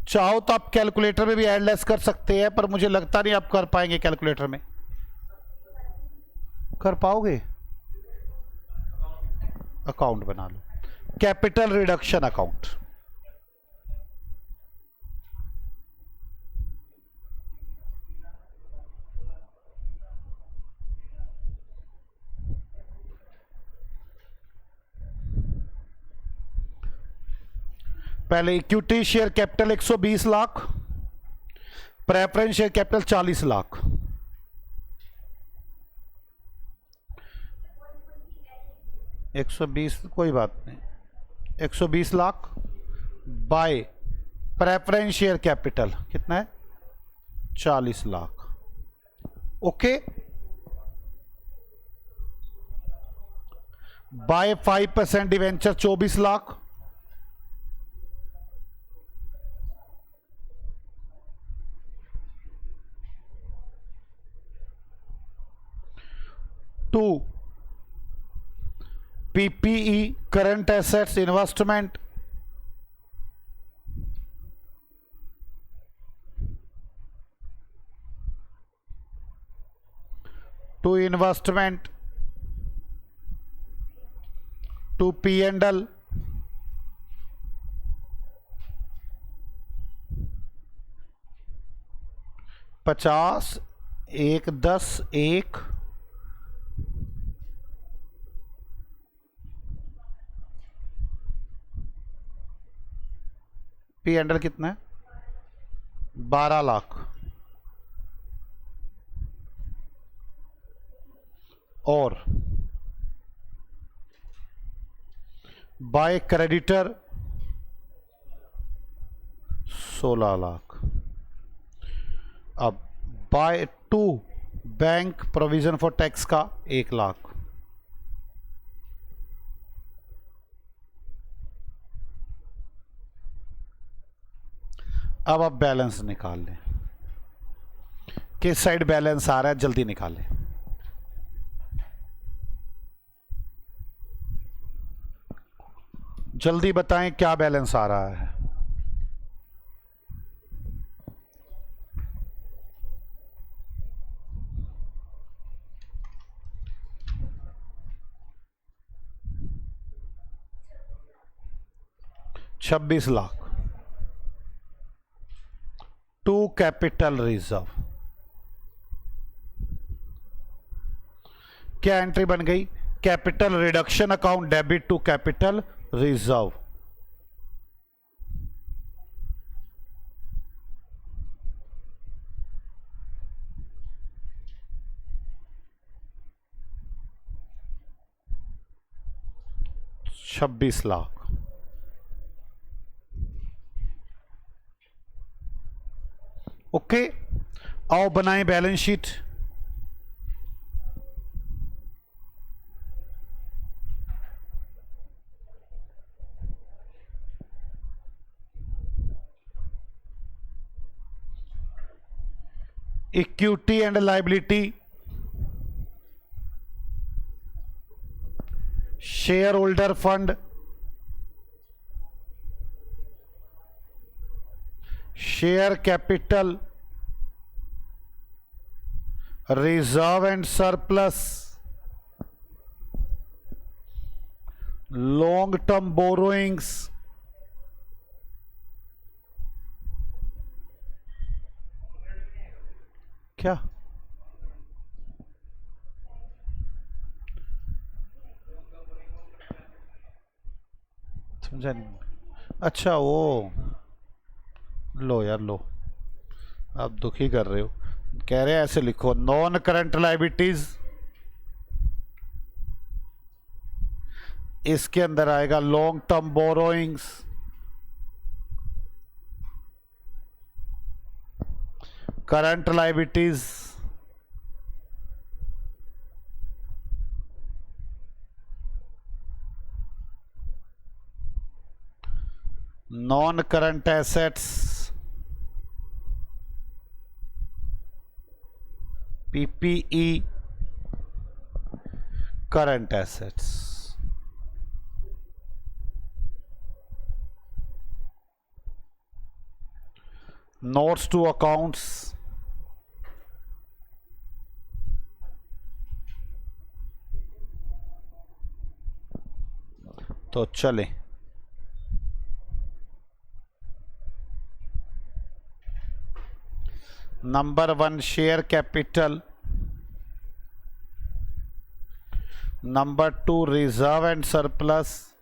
चाहो तो आप कैलकुलेटर में भी ऐड लेस कर सकते हैं, पर मुझे लगता नहीं आप कर पाएंगे। कैलकुलेटर में कर पाओगे? अकाउंट बना लो, कैपिटल रिडक्शन अकाउंट। पहले equity share capital 120 lakh, preference share capital 40 lakh. एक 120, कोई बात नहीं, 120 lakh by preference share capital कितना है? 40 lakh. Okay, by 5% debenture 24 lakh, to PPE current assets investment, to investment, to P&L, पचास, 1, 10, 1, P&L कितना है? 12 लाख। और बाय क्रेडिटर 16 लाख। अब by two bank provision for tax का 1 लाख। अब आप बैलेंस निकाल लें, किस साइड बैलेंस आ रहा है, जल्दी निकालें। जल्दी बताएं क्या बैलेंस आ रहा है। $26 लाख। टू कैपिटल रिजर्व क्या एंट्री बन गई? Capital reduction account debit to capital reserve. $26 lakh. Okay, आओ बनाएं balance sheet. Equity and liability, share holder fund, share capital, reserve and surplus, long term borrowings, क्या समझा नहीं? अच्छा वो लो यार लो, आप दुखी कर रहे हो। कह रहे हैं ऐसे लिखो, नॉन करंट लायबिलिटीज इसके अंदर आएगा long term borrowings, current liabilities, non current assets, PPE, current assets. Notes to accounts, तो चले number 1 share capital, number 2 reserve and surplus,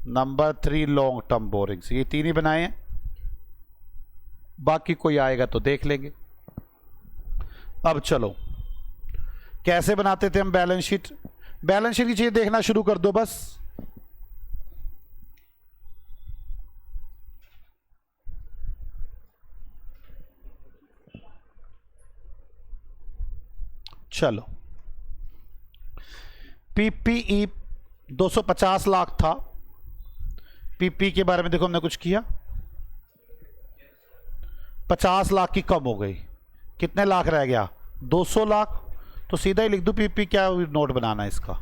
number 3 long term borrowings. ये तीन ही बनाए हैं, बाकी कोई आएगा तो देख लेंगे। अब चलो कैसे बनाते थे हम बैलेंस शीट। बैलेंस शीट की चीजें देखना शुरू कर दो बस। चलो पीपीई 250 लाख था। पीपी के बारे में देखो हमने कुछ किया, 50 लाख की कम हो गई, कितने लाख रह गया 200 लाख। तो सीधा ही लिख दूं पीपी, क्या नोट बनाना है इसका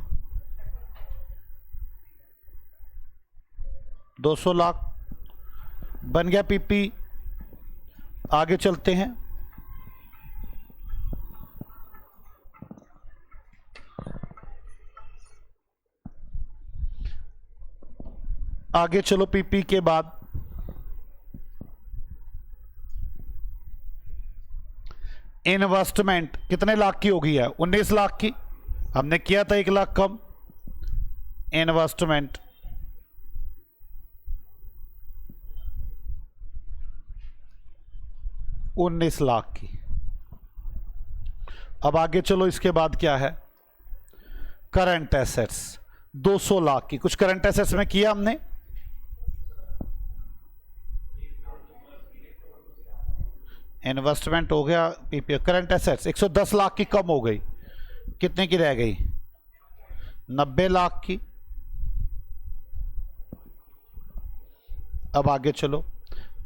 200 लाख बन गया पीपी। आगे चलते हैं, आगे चलो पीपी के बाद इन्वेस्टमेंट कितने लाख की हो गई है 19 लाख की, हमने किया था 1 लाख कम। इन्वेस्टमेंट उन्नीस लाख की। अब आगे चलो, इसके बाद क्या है करंट एसेट्स 200 लाख की। कुछ करंट एसेट्स में किया हमने, इन्वेस्टमेंट हो गया पीपी। करंट एसेट्स 110 लाख की कम हो गई, कितने की रह गई 90 लाख की। अब आगे चलो,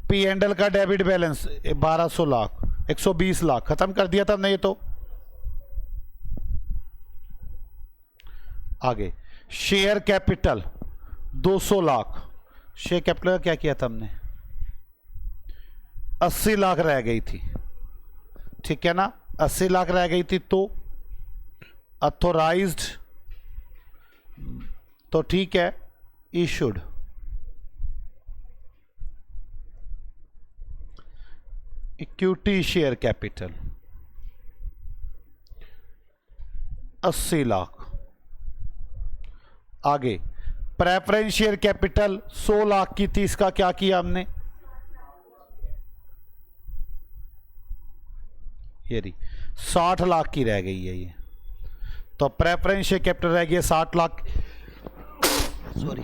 पी एंड एल का डेबिट बैलेंस 1200 लाख, 120 लाख खत्म कर दिया था हमने ये तो। आगे share capital 200 lakh, share capital का क्या किया था हमने 80 लाख रह गई थी, ठीक है ना 80 लाख रह गई थी। तो अथोराइज्ड तो ठीक है, issued equity share capital 80 lakh. आगे प्रेफरेंस शेयर कैपिटल 100 लाख की थी, इसका क्या किया हमने ये रही 60 लाख की रह गई है ये। तो प्रेफरेंस शेयर कैपिटल रह गया 60 lakh, sorry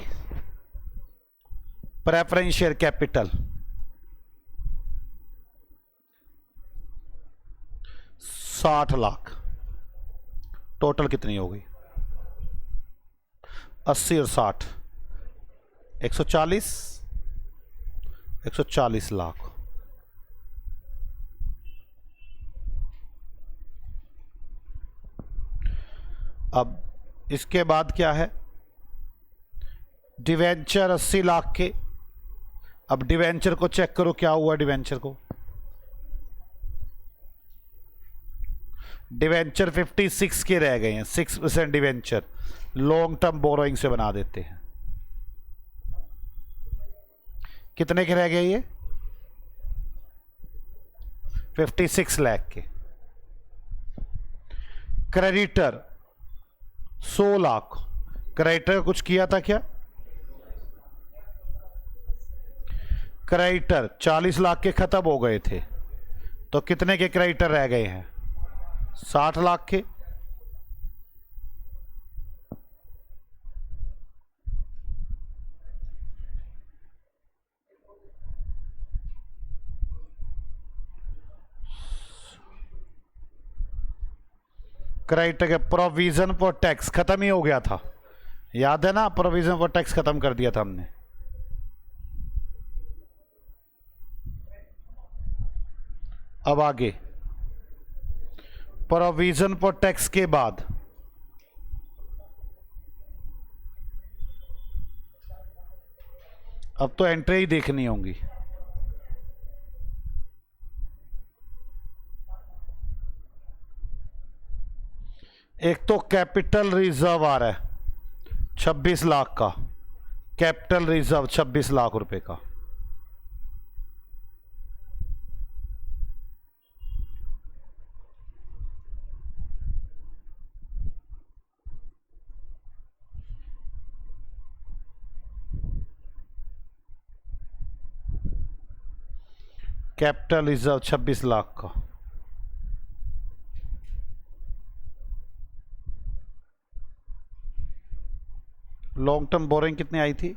preference share capital 60 lakh. Total कितनी हो गई 80 और 60 140 लाख। अब इसके बाद क्या है डिवेंचर 80 लाख के। अब डिवेंचर को चेक करो क्या हुआ डिवेंचर को, डिवेंचर 56 के रह गए हैं, 6% डिवेंचर लॉन्ग टर्म बोरोइंग से बना देते हैं। कितने के रह गए ये 56 लाख के। क्रेडिटर 100 लाख, क्रेडिटर कुछ किया था क्या क्रेडिटर 40 लाख के खत्म हो गए थे, तो कितने के क्रेडिटर रह गए हैं 60 लाख के। क्राइटेरिया प्रोविजन फॉर टैक्स खत्म ही हो गया था, याद है ना, प्रोविजन फॉर टैक्स खत्म कर दिया था हमने। अब आगे प्रोविजन फॉर टैक्स के बाद अब तो एंट्री ही देखनी होंगी। एक तो कैपिटल रिजर्व आ रहा है 26 लाख का, कैपिटल रिजर्व 26 लाख रुपए का। कैपिटल रिजर्व 26 लाख का। लॉन्ग टर्म बोरिंग कितनी आई थी?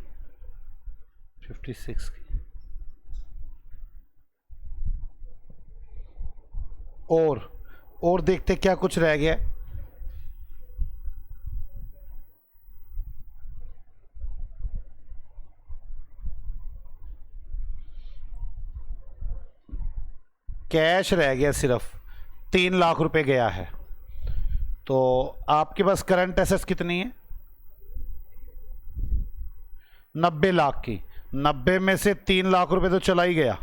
56 की। और देखते क्या कुछ रह गया। कैश रह गया सिर्फ 3 लाख रुपए गया है। तो आपके पास करंट एसेट्स कितनी है? 90 लाख की। 90 में से 3 लाख रुपए तो चला ही गया।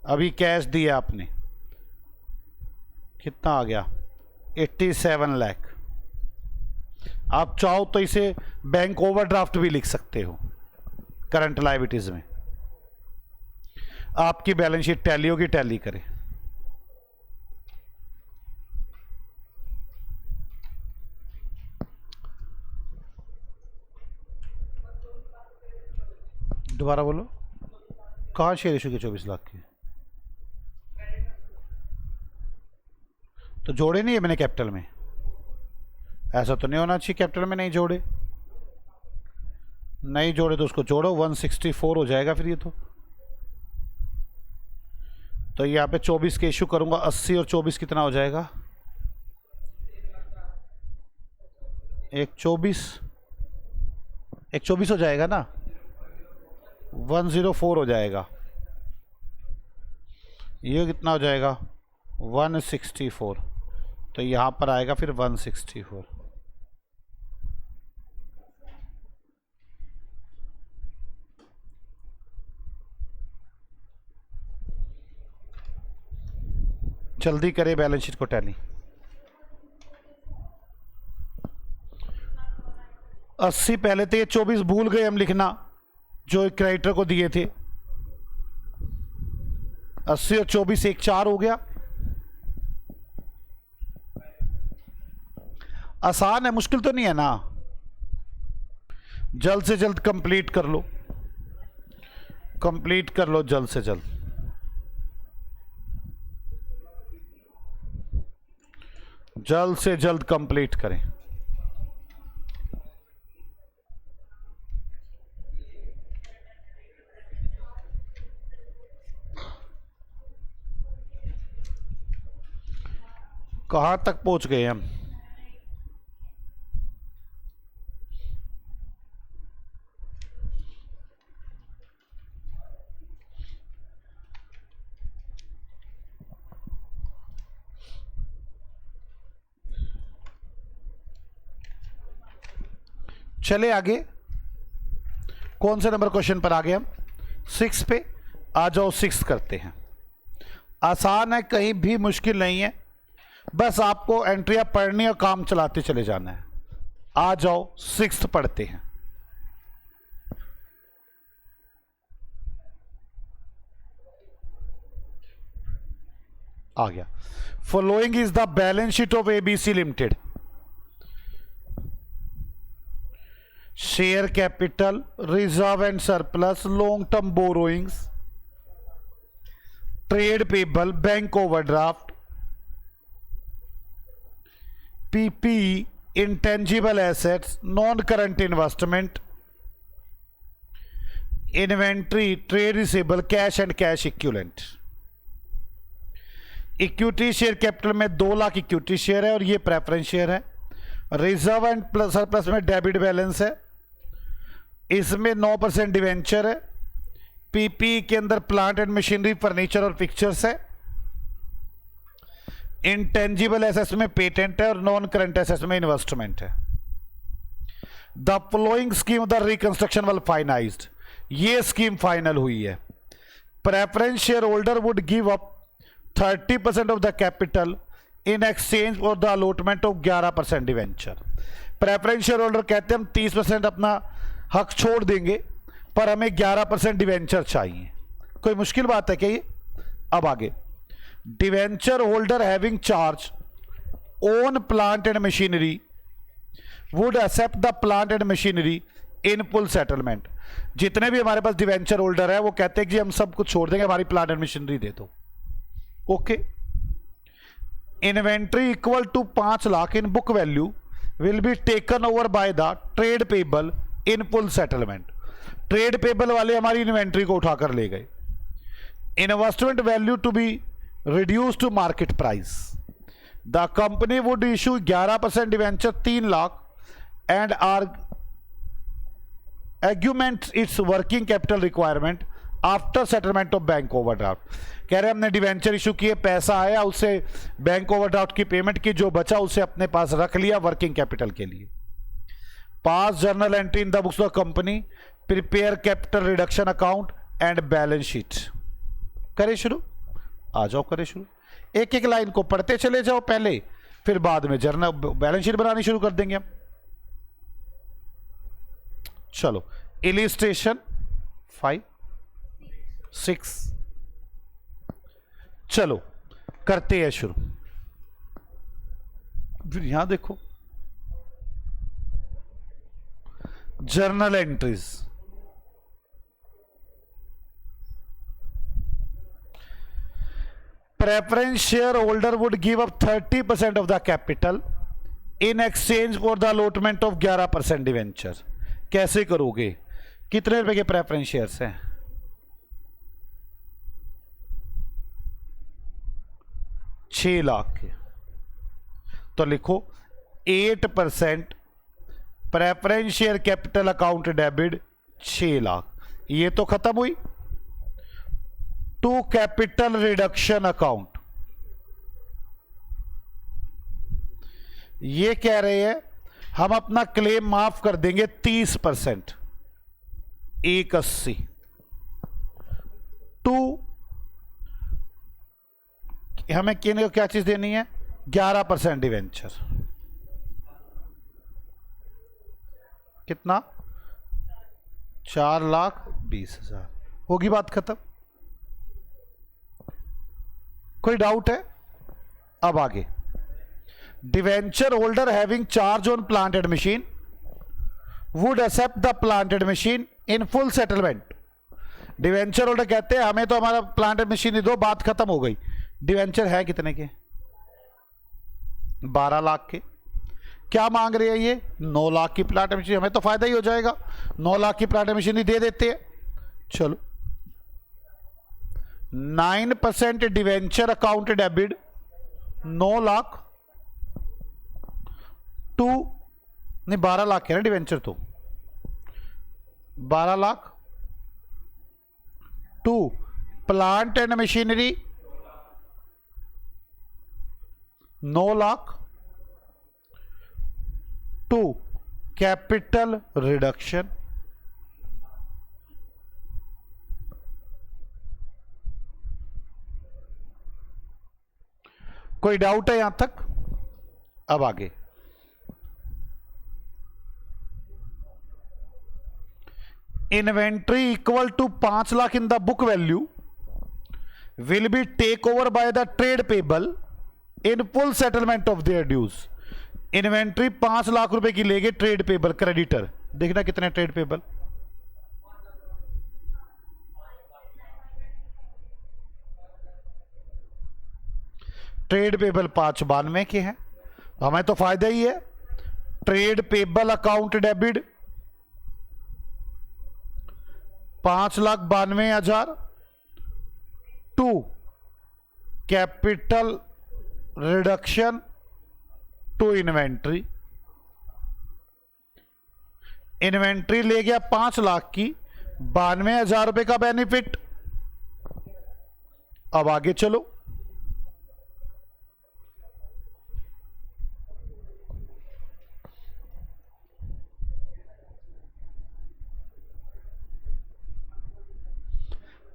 अभी कैश दिया आपने, कितना आ गया? 87 लाख। आप चाहो तो इसे बैंक ओवरड्राफ्ट भी लिख सकते हो करंट लायबिलिटीज में। आपकी बैलेंस शीट टैली होगी, टैली करें। दोबारा बोलो, कहाँ शेयर इशू के 24 लाख की? तो जोड़े नहीं है मैंने कैपिटल में, ऐसा तो नहीं होना चाहिए कैपिटल में नहीं जोड़े। नहीं जोड़े तो उसको जोड़ो, 164 हो जाएगा फिर ये तो यहाँ पे 24 के इशू करूंगा, 80 और 24 कितना हो जाएगा? एक 24 हो जाएगा ना, 104 हो जाएगा। ये कितना हो जाएगा? 164। तो यहाँ पर आएगा फिर 164। जल्दी करें बैलेंस शीट को टैली। 80 पहले थे, 24 भूल गए हम लिखना जो क्रेडिटर को दिए थे। 80 और 24 एक 4 हो गया। आसान है, मुश्किल तो नहीं है ना। जल्द से जल्द कंप्लीट कर लो, कंप्लीट कर लो जल्द से जल्द। जल्द से जल्द कंप्लीट करें। कहां तक पहुंच गए हम? चले आगे। कौन से नंबर क्वेश्चन पर आ गए हम? 6 पे। आ जाओ 6 करते हैं। आसान है, कहीं भी मुश्किल नहीं है, बस आपको एंट्रियां पढ़नी और काम चलाते चले जाना है। आ जाओ 6 पढ़ते हैं। आ गया। Following is the balance sheet of ABC limited. Share capital, reserve and surplus, long term borrowings, trade payable, bank overdraft, PP, intangible assets, non current investment, inventory, trade receivable, cash and cash equivalent. Equity share capital में 2 lakh equity share है और ये preference share है। Reserve and surplus में debit balance है, इसमें 9% debenture है। PP के अंदर प्लांट एंड मशीनरी, फर्नीचर और पिक्चर्स है। इंटेंजिबल एसेट्स में पेटेंट है और नॉन करंट एसेट्स में इन्वेस्टमेंट है। The following scheme of the reconstruction वाल फाइनाइज्ड, ये स्कीम फाइनल हुई है। Preference share holder would give up 30% of the capital in exchange for the allotment of 11% debenture. Preference share holder कहते हैं हम 30% अपना हक छोड़ देंगे पर हमें 11% डिवेंचर चाहिए। कोई मुश्किल बात है क्या ये? अब आगे, debenture holder having charge on plant and machinery would accept the plant and machinery in full settlement. जितने भी हमारे पास डिवेंचर होल्डर है वो कहते हैं कि हम सब कुछ छोड़ देंगे, हमारी प्लांट एंड मशीनरी दे दो। Okay. Inventory equal to 5 lakh in book value will be taken over by the trade payable in full settlement. Trade payable वाले हमारी इन्वेंट्री को उठाकर ले गए। Investment value to be reduce to market price. The company would issue 11% debenture 3 lakh and are augment its working capital requirement after settlement of bank overdraft. कह रहे हमने debenture issue किए, पैसा आया, उससे बैंक ओवरड्राफ्ट की पेमेंट की, जो बचा उसे अपने पास रख लिया वर्किंग कैपिटल के लिए। पास journal entry in the books of company, prepare capital reduction account and balance sheet. करें शुरू, आ जाओ करें शुरू। एक एक लाइन को पढ़ते चले जाओ पहले, फिर बाद में जर्नल बैलेंस शीट बनानी शुरू कर देंगे हम। चलो, इलिस्ट्रेशन 5 6, चलो करते हैं शुरू। फिर यहां देखो journal entries. Preference share holder would give up 30% of the capital in exchange for the allotment of 11% debenture. कैसे करोगे? कितने रुपए के प्रेफरेंस शेयर्स हैं? 6 लाख के। तो लिखो 8% preference share capital account debit 6 lakh. ये तो खत्म हुई। टू कैपिटल रिडक्शन अकाउंट, ये कह रहे हैं हम अपना क्लेम माफ कर देंगे 30%, 180। टू हमें क्या चीज देनी है? 11% डिवेंचर। कितना? 4,20,000। होगी बात खत्म। कोई डाउट है? अब आगे, debenture holder having charge on plant and machine would accept the plant and machine in full settlement. Debenture holder कहते हैं हमें तो हमारा प्लांट एंड मशीन दो, बात खत्म हो गई। डिवेंचर है कितने के? 12 लाख के। क्या मांग रहे हैं ये? 9 लाख की प्लांट एंड मशीन। हमें तो फायदा ही हो जाएगा, 9 लाख की प्लांट एंड मशीन दे देते हैं। चलो, 9% debenture account debit 9 lakh to नहीं 12 लाख है ना डिवेंचर, तो 12 lakh to plant and machinery 9 lakh to capital reduction कोई डाउट है यहां तक? अब आगे, inventory equal to 5 lakh in the book value will be take over by the trade payable in full settlement of their dues. Inventory 5 lakh रुपए की लेंगे ट्रेड पेबल क्रेडिटर। देखना कितने ट्रेड पेबल? ट्रेड पेबल 592 के हैं, हमें तो फायदा ही है। Trade payable account debit 5,92,000 to capital reduction to inventory. Inventory ले गया 5 लाख की, 92,000 रुपए का बेनिफिट। अब आगे चलो,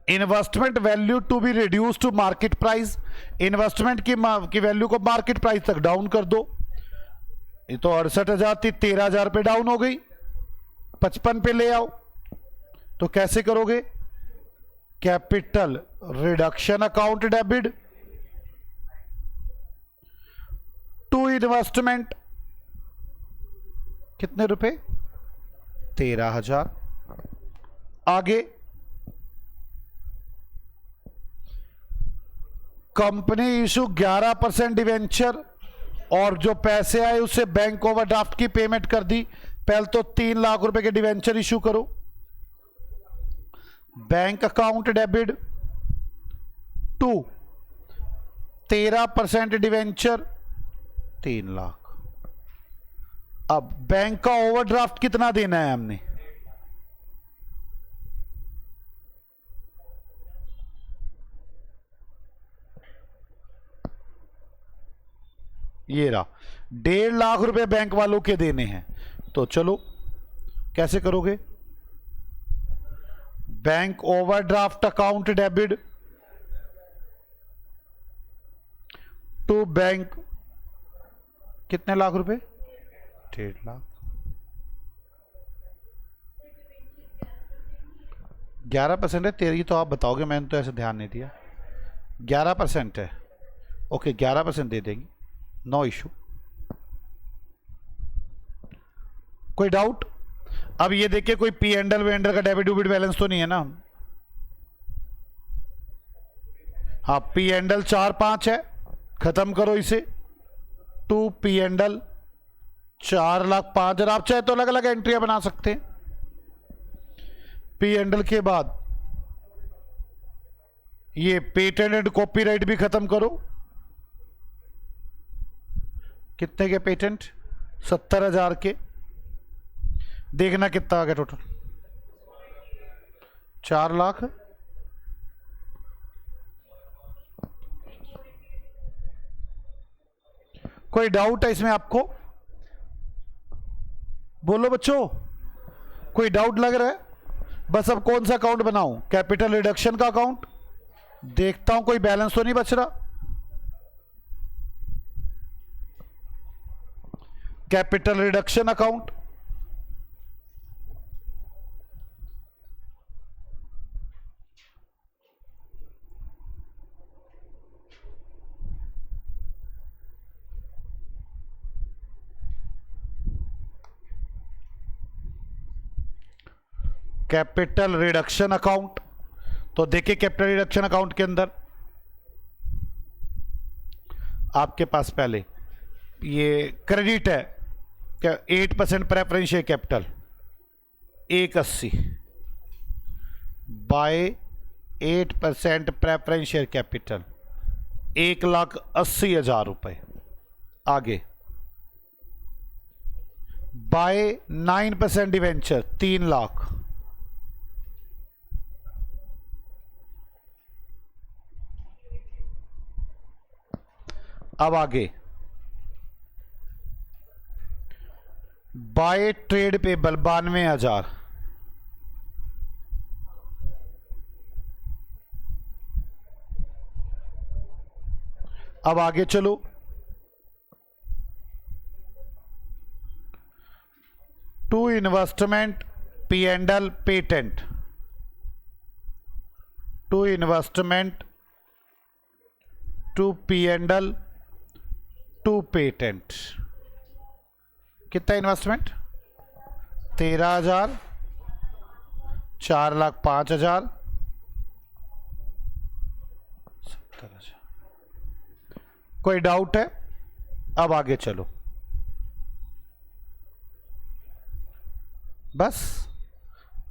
investment value to be reduce to market price. Investment की वैल्यू को मार्केट प्राइस तक डाउन कर दो। ये तो 68,000 थी, 13,000 पे डाउन हो गई, 55 पे ले आओ। तो कैसे करोगे? Capital reduction account debit to investment, कितने रुपए? 13,000। आगे कंपनी इशू 11% डिवेंचर, और जो पैसे आए उससे बैंक ओवरड्राफ्ट की पेमेंट कर दी। पहले तो 3 लाख रुपए के डिवेंचर इशू करो। Bank account debit to 13% debenture 3 lakh. अब बैंक का ओवरड्राफ्ट कितना देना है हमने? ये रहा, 1.5 लाख रुपए बैंक वालों के देने हैं। तो चलो कैसे करोगे? Bank overdraft account debit to bank, कितने लाख रुपए? 1.5 लाख। 11% है तेरी, तो आप बताओगे, मैंने तो ऐसे ध्यान नहीं दिया। 11% है, ओके 11% दे देंगे, नो इशू। कोई डाउट? अब ये देखिए, कोई पी एंडल वेंडर का डेबिट डुबिट बैलेंस तो नहीं है ना? हाँ, पी एंडल 4-5 है, खत्म करो इसे। To P and L 4,05,000। आप चाहे तो अलग अलग एंट्रियां बना सकते हैं। पी एंडल के बाद ये पेटेंट एंड कॉपीराइट भी खत्म करो। कितने के पेटेंट? 70,000 के। देखना कितना आ गया टोटल? 4 लाख। कोई डाउट है इसमें आपको? बोलो बच्चों, कोई डाउट लग रहा है? बस अब कौन सा अकाउंट बनाऊं? कैपिटल रिडक्शन का अकाउंट। देखता हूं कोई बैलेंस तो नहीं बच रहा। Capital reduction account, capital reduction account. तो देखिए, कैपिटल रिडक्शन अकाउंट के अंदर आपके पास पहले ये क्रेडिट है, क्या 8% preference share capital 180 by 8% preference share capital 1,80,000 रुपए। आगे बाय 9% डिवेंचर 3 लाख। अब आगे बाय ट्रेड पेबल 92,000। अब आगे चलो, to investment P and L patent, to investment to P and L to patent. कितना इन्वेस्टमेंट? 13,000, 4,05,000, 70,000। कोई डाउट है? अब आगे चलो। बस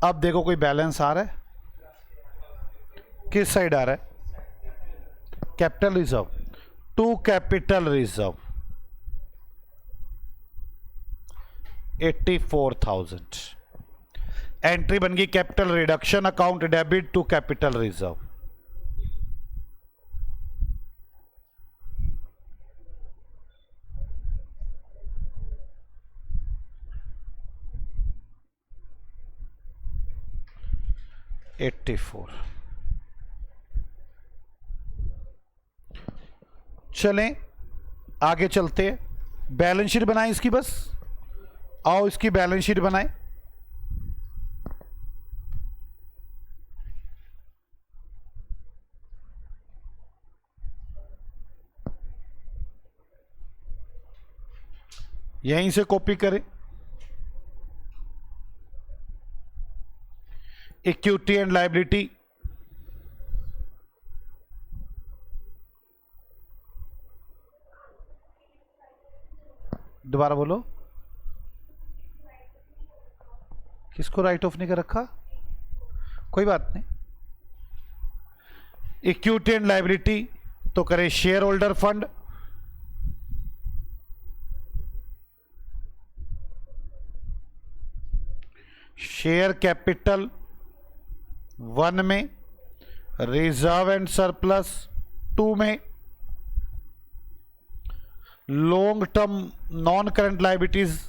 अब देखो कोई बैलेंस आ रहा है? किस साइड आ रहा है? Capital reserve to capital reserve 84,000। Entry बन गई capital reduction account debit to capital reserve. $84। चलें आगे चलते हैं, बैलेंस शीट बनाएं इसकी, बस आओ इसकी बैलेंस शीट बनाएं। यहीं से कॉपी करें। इक्विटी एंड लायबिलिटी, दोबारा बोलो, किसको राइट ऑफ नहीं कर रखा? कोई बात नहीं। इक्विटी एंड लायबिलिटी तो करें share holder fund, share capital 1 में, रिजर्व एंड सरप्लस 2 में, long term non current liabilities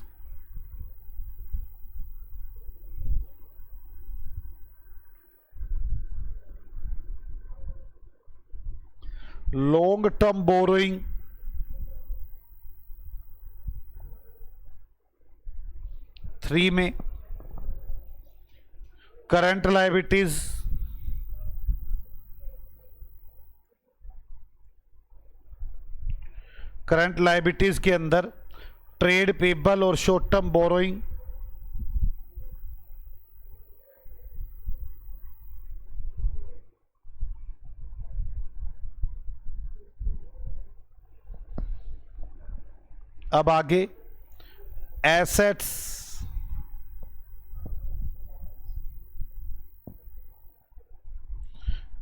long term borrowing 3 में, करंट लायबिलिटीज के अंदर ट्रेड पेबल और शॉर्ट टर्म बोरोइंग, अब आगे एसेट्स,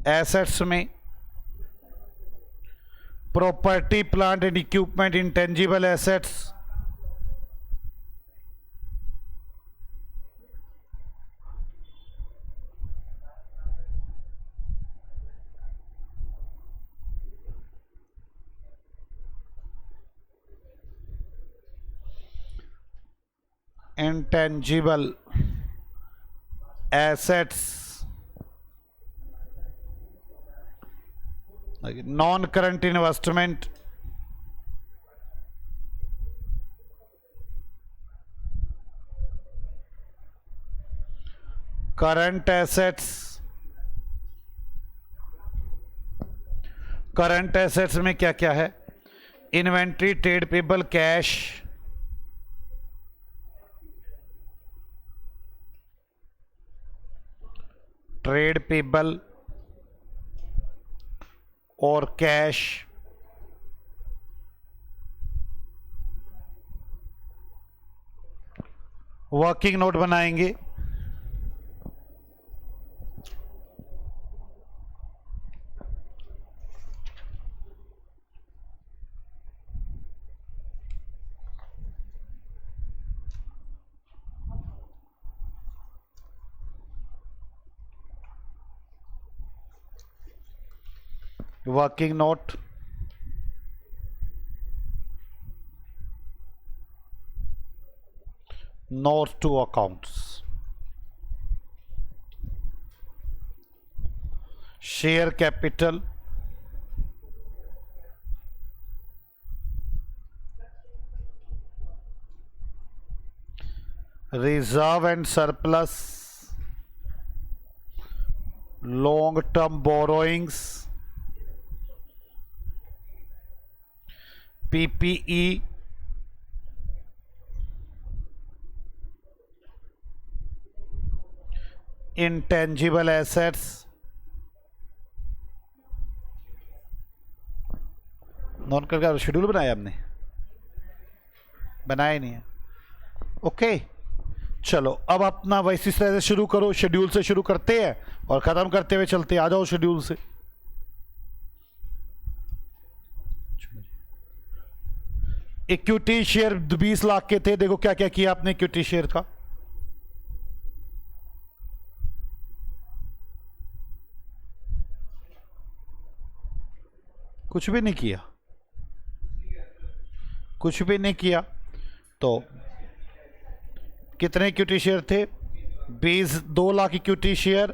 एसेट्स में property plant and equipment, intangible assets, intangible assets, non current investment, current assets, current assets में क्या क्या है? Inventory, trade payable, cash, trade payable और कैश, वर्किंग नोट बनाएंगे। Working note, note to accounts, share capital, reserve and surplus, long term borrowings, PPE, intangible assets, non करके schedule बनाया हमने? बनाया ही नहीं है। ओके चलो अब अपना वैसी तरह से शुरू करो, शेड्यूल से शुरू करते हैं और ख़त्म करते हुए चलते हैं। आ जाओ शेड्यूल से। इक्विटी शेयर 20 लाख के थे, देखो क्या क्या किया आपने इक्विटी शेयर का। कुछ भी नहीं किया, कुछ भी नहीं किया। तो कितने इक्विटी शेयर थे? 2 lakh equity share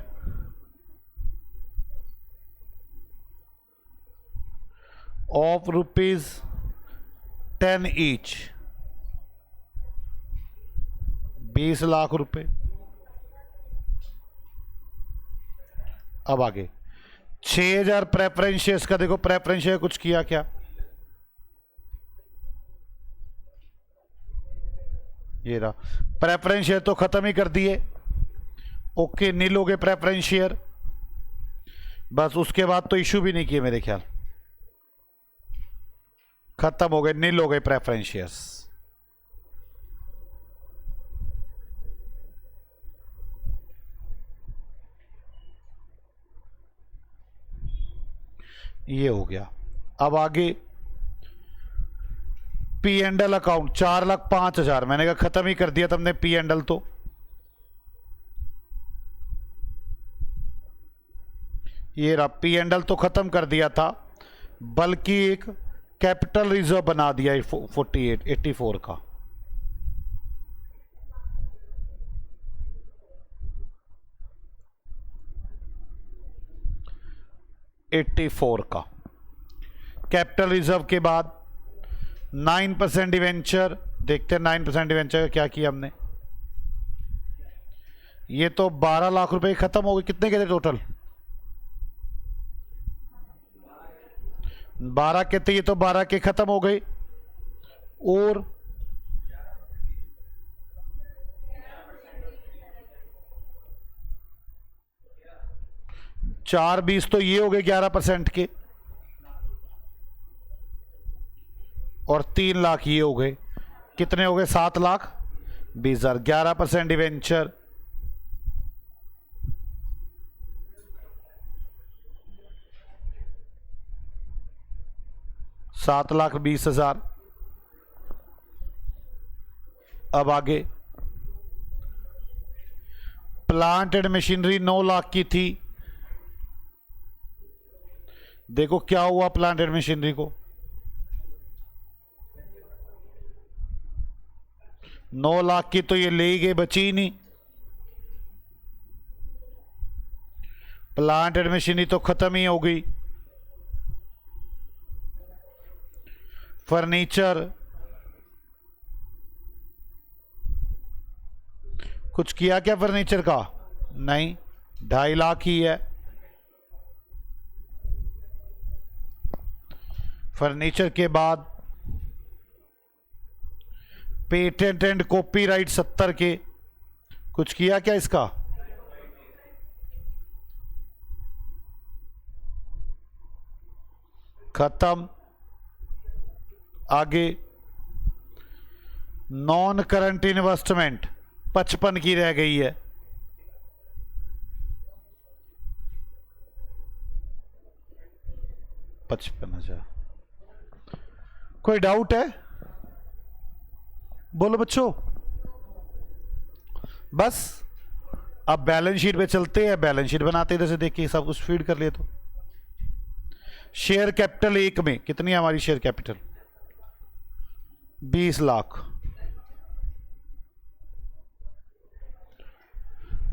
of ₹10 each, 20 lakh रुपए। अब आगे 6000 प्रेफरेंस शेयर्स का, देखो प्रेफरेंस शेयर कुछ किया क्या? ये रहा प्रेफरेंस शेयर, तो खत्म ही कर दिए। ओके, नील हो गए प्रेफरेंस शेयर, बस उसके बाद तो इशू भी नहीं किए मेरे ख्याल, खत्म हो गए, नील हो गए प्रेफरेंस शेयर्स। ये हो गया। अब आगे पी एंड एल अकाउंट 4,05,000, मैंने कहा खत्म ही कर दिया तुमने पी एंड एल, तो ये रहा पी एंड एल तो खत्म कर दिया था, बल्कि एक कैपिटल रिजर्व बना दिया 84 का। कैपिटल रिजर्व के बाद 9% डिवेंचर, देखते हैं 9% डिवेंचर का क्या किया हमने। ये तो 12 लाख रुपए खत्म हो गए, कितने के थे टोटल? 12 के थे, ये तो 12 के खत्म हो गए। और चार 20 तो ये हो गए 11% के, और 3 लाख ये हो गए, कितने हो गए? 7,20,000। 11% डिवेंचर, 7,20,000। अब आगे प्लांट एंड मशीनरी 9 लाख की थी, देखो क्या हुआ प्लांट एंड मशीनरी को। 9 लाख की तो ये ले गए, बची ही नहीं। प्लांट एंड मशीनरी तो खत्म ही हो गई। फर्नीचर कुछ किया क्या फर्नीचर का? नहीं, 2.5 लाख ही है। फर्नीचर के बाद पेटेंट एंड कॉपीराइट 70 के, कुछ किया क्या इसका? खत्म। आगे नॉन करंट इन्वेस्टमेंट 55 की रह गई है। ₹55,000। कोई डाउट है? बोलो बच्चों। बस अब बैलेंस शीट पे चलते हैं, बैलेंस शीट बनाते हैं, इधर से देखिए सब कुछ फीड कर लिए। तो शेयर कैपिटल 1 में कितनी है हमारी share capital? 20 lakh.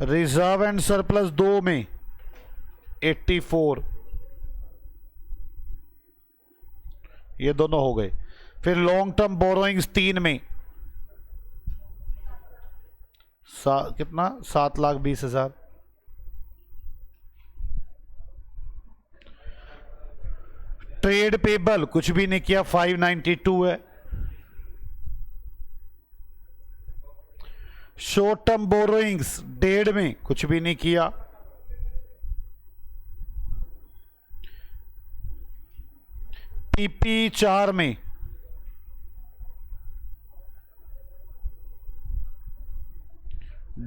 Reserve and surplus 2 में 84, ये दोनों हो गए। फिर लॉन्ग टर्म बोरोइंग्स 3 में कितना? 7,20,000। ट्रेड पेबल कुछ भी नहीं किया, 592 है। शॉर्ट टर्म बोरोइंग्स 1.5 में कुछ भी नहीं किया। पीपी 4 में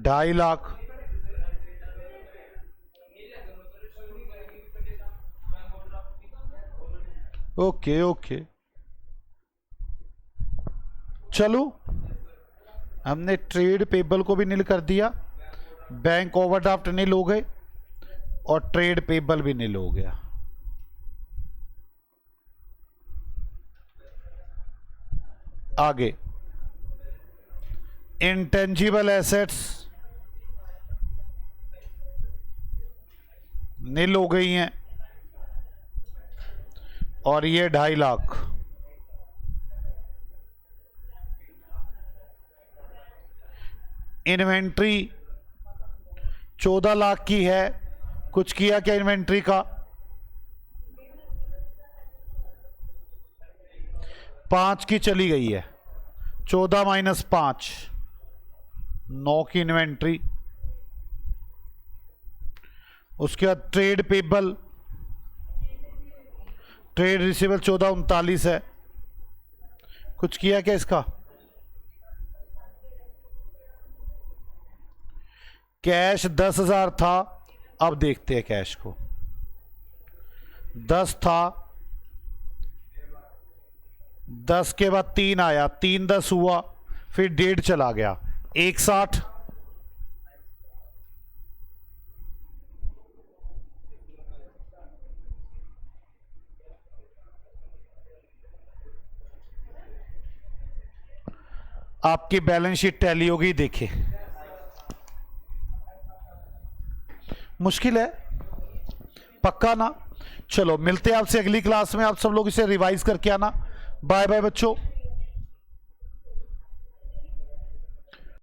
2.5 लाख। ओके ओके, चलो हमने ट्रेड पेबल को भी नील कर दिया, बैंक ओवरड्राफ्ट नील हो गए और ट्रेड पेबल भी नील हो गया। आगे इंटेंजिबल एसेट्स नील हो गई हैं और ये 2.5 लाख। इन्वेंट्री 14 लाख की है, कुछ किया क्या इन्वेंट्री का? 5 की चली गई है, 14 माइनस 5 9 की इन्वेंट्री। उसके बाद ट्रेड पेबल, ट्रेड रिसीवेबल 14 39 है, कुछ किया क्या इसका? कैश 10,000 था, अब देखते हैं कैश को। 10 था, 10 के बाद 3 आया, 3 10 हुआ, फिर 1.5 चला गया, 160। आपकी बैलेंस शीट टैली होगी, देखे। मुश्किल है पक्का ना? चलो मिलते हैं आपसे अगली क्लास में, आप सब लोग इसे रिवाइज करके आना। बाय बाय बच्चों।